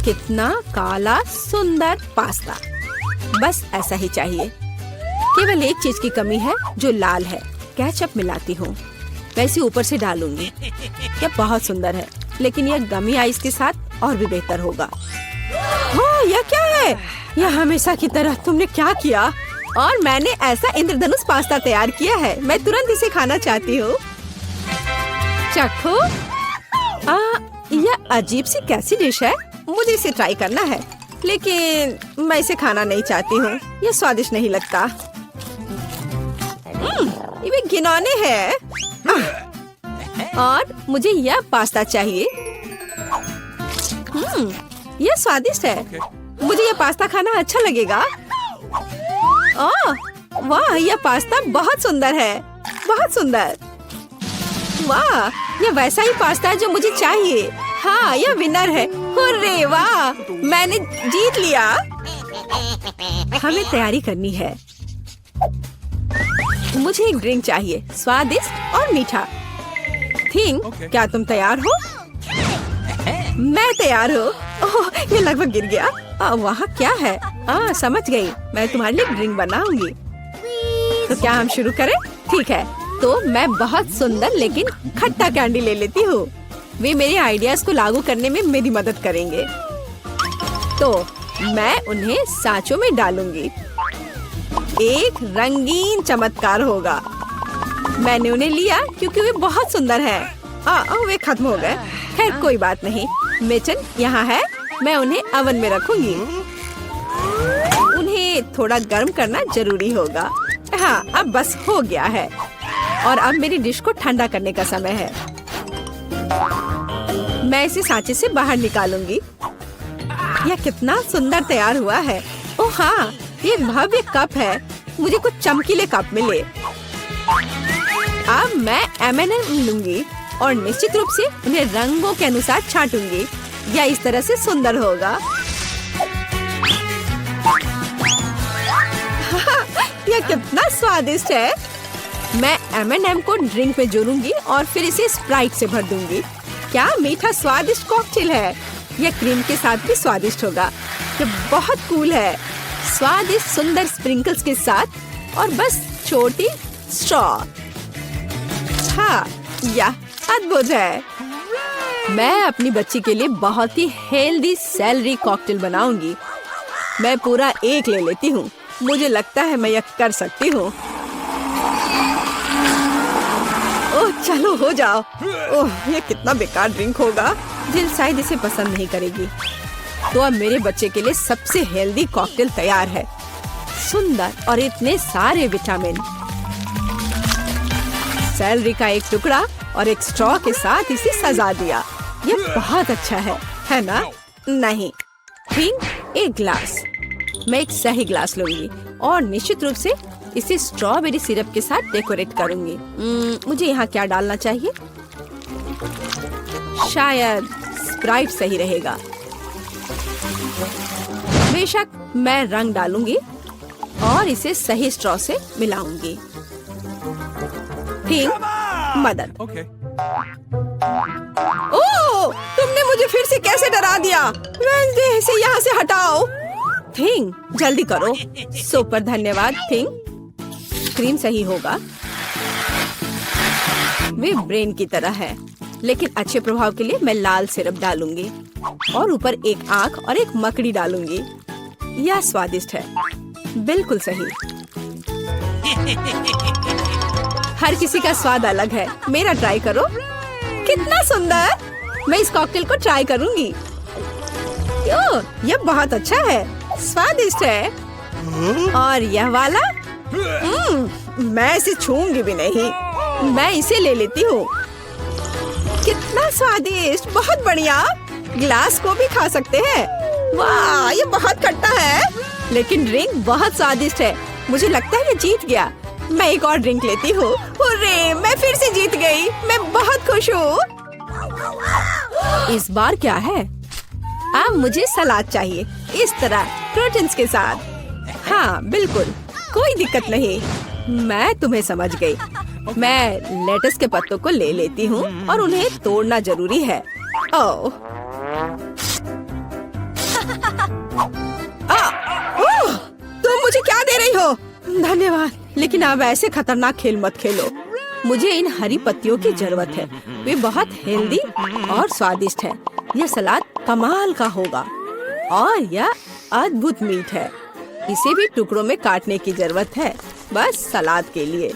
कितना काला सुंदर पास्ता। बस ऐसा ही चाहिए। केवल एक चीज की कमी है जो लाल है। केचप मिलाती हूँ। वैसे ऊपर से डालूंगी। यह बहुत सुंदर है, लेकिन यह गमी आइस के साथ और भी बेहतर होगा। हाँ, यह क्या है? यह हमेशा की तरह तुमने क्या किया? और मैंने ऐसा इंद्रधनुष पास्ता तैयार किया है। मैं तुरंत इसे खाना चाहती हूँ। चखो। यह अजीब सी कैसी डिश है? मुझे इसे ट्राई करना है, लेकिन मैं इसे खाना नहीं चाहती हूँ। यह स्वादिष्ट नहीं लगता। ये घिनौने है। और मुझे यह पास्ता चाहिए। यह स्वादिष्ट है। मुझे यह पास्ता खाना अच्छा लगेगा। वाह, यह पास्ता बहुत सुंदर है। बहुत सुंदर। वाह, यह वैसा ही पास्ता है जो मुझे चाहिए। हाँ, यह विनर है। हुर्रे, वाह, मैंने जीत लिया। हमें तैयारी करनी है। मुझे एक ड्रिंक चाहिए, स्वादिष्ट और मीठा। थिंक, क्या तुम तैयार हो? मैं तैयार हूँ। ओह, ये लगभग गिर गया। वहाँ क्या है? समझ गई। मैं तुम्हारे लिए ड्रिंक बनाऊंगी। तो क्या हम शुरू करें? ठीक है। तो मैं बहुत सुंदर लेकिन खट्टा कैंडी ले लेती हूँ। वे मेरे आइडियाज को लागू करने में मेरी मदद करेंगे। तो मैं उन्हें सांचों में डालूंगी। एक रंगीन चमत्कार होगा। मैंने उन्हें लिया क्योंकि वे बहुत सुंदर हैं। वे खत्म हो गए। खैर, कोई बात नहीं। मेटन यहाँ है। मैं उन्हें ओवन में रखूंगी। इसे थोड़ा गर्म करना जरूरी होगा। हाँ, अब बस हो गया है और अब मेरी डिश को ठंडा करने का समय है। मैं इसे सांचे से बाहर निकालूंगी। यह कितना सुंदर तैयार हुआ है। ओह हाँ, ये भव्य कप है। मुझे कुछ चमकीले कप मिले। अब मैं M&M लूंगी और निश्चित रूप से उन्हें रंगों के अनुसार छांटूंगी। यह इस तरह से सुंदर होगा। यह कितना स्वादिष्ट है। मैं M&M को ड्रिंक में जोड़ूंगी और फिर इसे स्प्राइट से भर दूंगी। क्या मीठा स्वादिष्ट कॉकटेल है। यह क्रीम के साथ भी स्वादिष्ट होगा। यह बहुत कूल है। स्वादिष्ट सुंदर स्प्रिंकल्स के साथ और बस छोटी स्ट्रॉ। हाँ, यह अद्भुत है। मैं अपनी बच्ची के लिए बहुत ही हेल्दी सेलरी कॉकटेल बनाऊंगी। मैं पूरा एक ले लेती हूँ। मुझे लगता है मैं यह कर सकती हूँ। ओह चलो हो जाओ। ओह ये कितना बेकार ड्रिंक होगा। जिल शायद इसे पसंद नहीं करेगी। तो अब मेरे बच्चे के लिए सबसे हेल्दी कॉकटेल तैयार है। सुंदर और इतने सारे विटामिन। सेलरी का एक टुकड़ा और एक स्ट्रॉ के साथ इसे सजा दिया। ये बहुत अच्छा है ना? नहीं, पिंक एक ग्लास। मैं एक सही ग्लास लूंगी और निश्चित रूप से इसे स्ट्रॉबेरी सिरप के साथ डेकोरेट करूंगी। मुझे यहाँ क्या डालना चाहिए? शायद स्प्राइट सही रहेगा। बेशक मैं रंग डालूंगी और इसे सही स्ट्रॉ से मिलाऊंगी। ठीक, मदद। Okay. ओह, तुमने मुझे फिर से कैसे डरा दिया? वेडनेसडे इसे यहाँ से हटाओ। थिंग, जल्दी करो। सुपर धन्यवाद थिंग। क्रीम सही होगा। वे ब्रेन की तरह है, लेकिन अच्छे प्रभाव के लिए मैं लाल सिरप डालूंगी और ऊपर एक आंख और एक मकड़ी डालूंगी। यह स्वादिष्ट है। बिल्कुल सही। हर किसी का स्वाद अलग है। मेरा ट्राई करो। कितना सुंदर। मैं इस कॉकटेल को ट्राई करूंगी। यह बहुत अच्छा है। स्वादिष्ट है। और यह वाला मैं इसे छूंगी भी नहीं। मैं इसे ले लेती हूँ। कितना स्वादिष्ट। बहुत बढ़िया। ग्लास को भी खा सकते हैं। वाह, ये बहुत खट्टा है, लेकिन ड्रिंक बहुत स्वादिष्ट है। मुझे लगता है ये जीत गया। मैं एक और ड्रिंक लेती हूँ। हुर्रे, मैं फिर से जीत गई। मैं बहुत खुश हूँ। इस बार क्या है? अब मुझे सलाद चाहिए, इस तरह प्रोटीन्स के साथ। हाँ बिल्कुल, कोई दिक्कत नहीं। मैं तुम्हें समझ गई। मैं लेटस के पत्तों को ले लेती हूँ और उन्हें तोड़ना जरूरी है। ओह, तुम मुझे क्या दे रही हो? धन्यवाद, लेकिन अब ऐसे खतरनाक खेल मत खेलो। मुझे इन हरी पत्तियों की जरूरत है। वे बहुत हेल्दी और स्वादिष्ट है। यह सलाद कमाल का होगा और यह अद्भुत मीठ है। इसे भी टुकड़ों में काटने की जरूरत है, बस सलाद के लिए।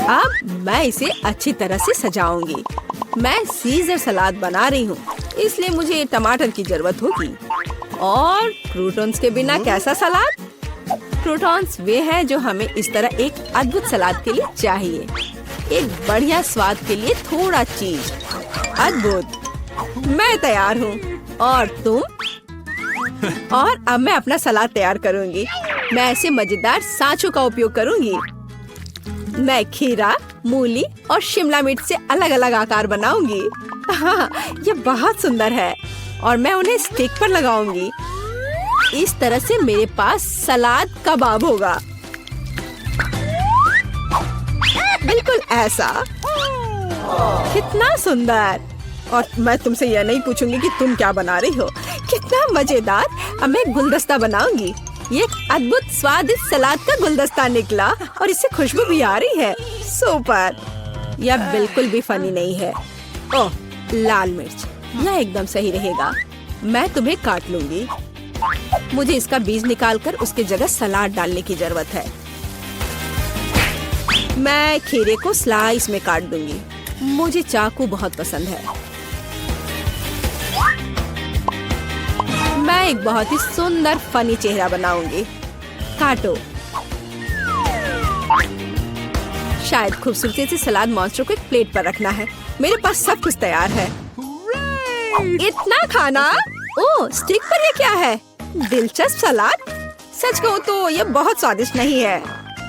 अब मैं इसे अच्छी तरह से सजाऊंगी। मैं सीजर सलाद बना रही हूँ, इसलिए मुझे टमाटर की जरूरत होगी। और क्रूटॉन्स के बिना कैसा सलाद? क्रूटॉन्स वे हैं जो हमें इस तरह एक अद्भुत सलाद के लिए चाहिए। एक बढ़िया स्वाद के लिए थोड़ा चीज। अद्भुत। मैं तैयार हूँ। और तुम? और अब मैं अपना सलाद तैयार करूँगी। मैं ऐसे मजेदार सांचों का उपयोग करूँगी। मैं खीरा, मूली और शिमला मिर्च से अलग अलग आकार बनाऊंगी। हाँ, ये बहुत सुंदर है और मैं उन्हें स्टिक पर लगाऊंगी। इस तरह से मेरे पास सलाद कबाब होगा। बिल्कुल ऐसा। कितना सुंदर। और मैं तुमसे यह नहीं पूछूंगी कि तुम क्या बना रही हो। कितना मजेदार। अब मैं गुलदस्ता बनाऊंगी। ये एक अद्भुत स्वादिष्ट सलाद का गुलदस्ता निकला और इससे खुशबू भी आ रही है। सुपर। यह बिल्कुल भी फनी नहीं है। ओह, लाल मिर्च, यह एकदम सही रहेगा। मैं तुम्हें काट लूंगी। मुझे इसका बीज निकालकर उसके जगह सलाद डालने की जरूरत है। मैं खीरे को स्लाइस में काट दूंगी। मुझे चाकू बहुत पसंद है। मैं मैं एक बहुत ही सुंदर फनी चेहरा बनाऊंगी। काटो। शायद खूबसूरती से सलाद मॉन्स्टर को एक प्लेट पर रखना है। मेरे पास सब कुछ तैयार है। इतना खाना? ओह, स्टिक पर ये क्या है? दिलचस्प सलाद। सच कहूँ तो ये बहुत स्वादिष्ट नहीं है।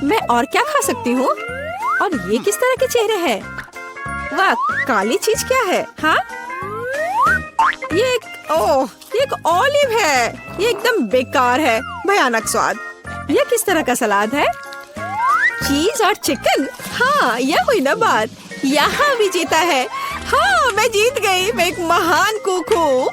मैं और क्या खा सकती हूँ? और ये किस तरह के चेहरे हैं? वाह, काली चीज क्या है? हाँ, ये एक ऑलिव है। ये एकदम बेकार है, भयानक स्वाद। ये किस तरह का सलाद है? चीज और चिकन। हाँ, यह हुई ना बात। यहाँ भी जीता है। हाँ, मैं जीत गई। मैं एक महान कुक हूँ।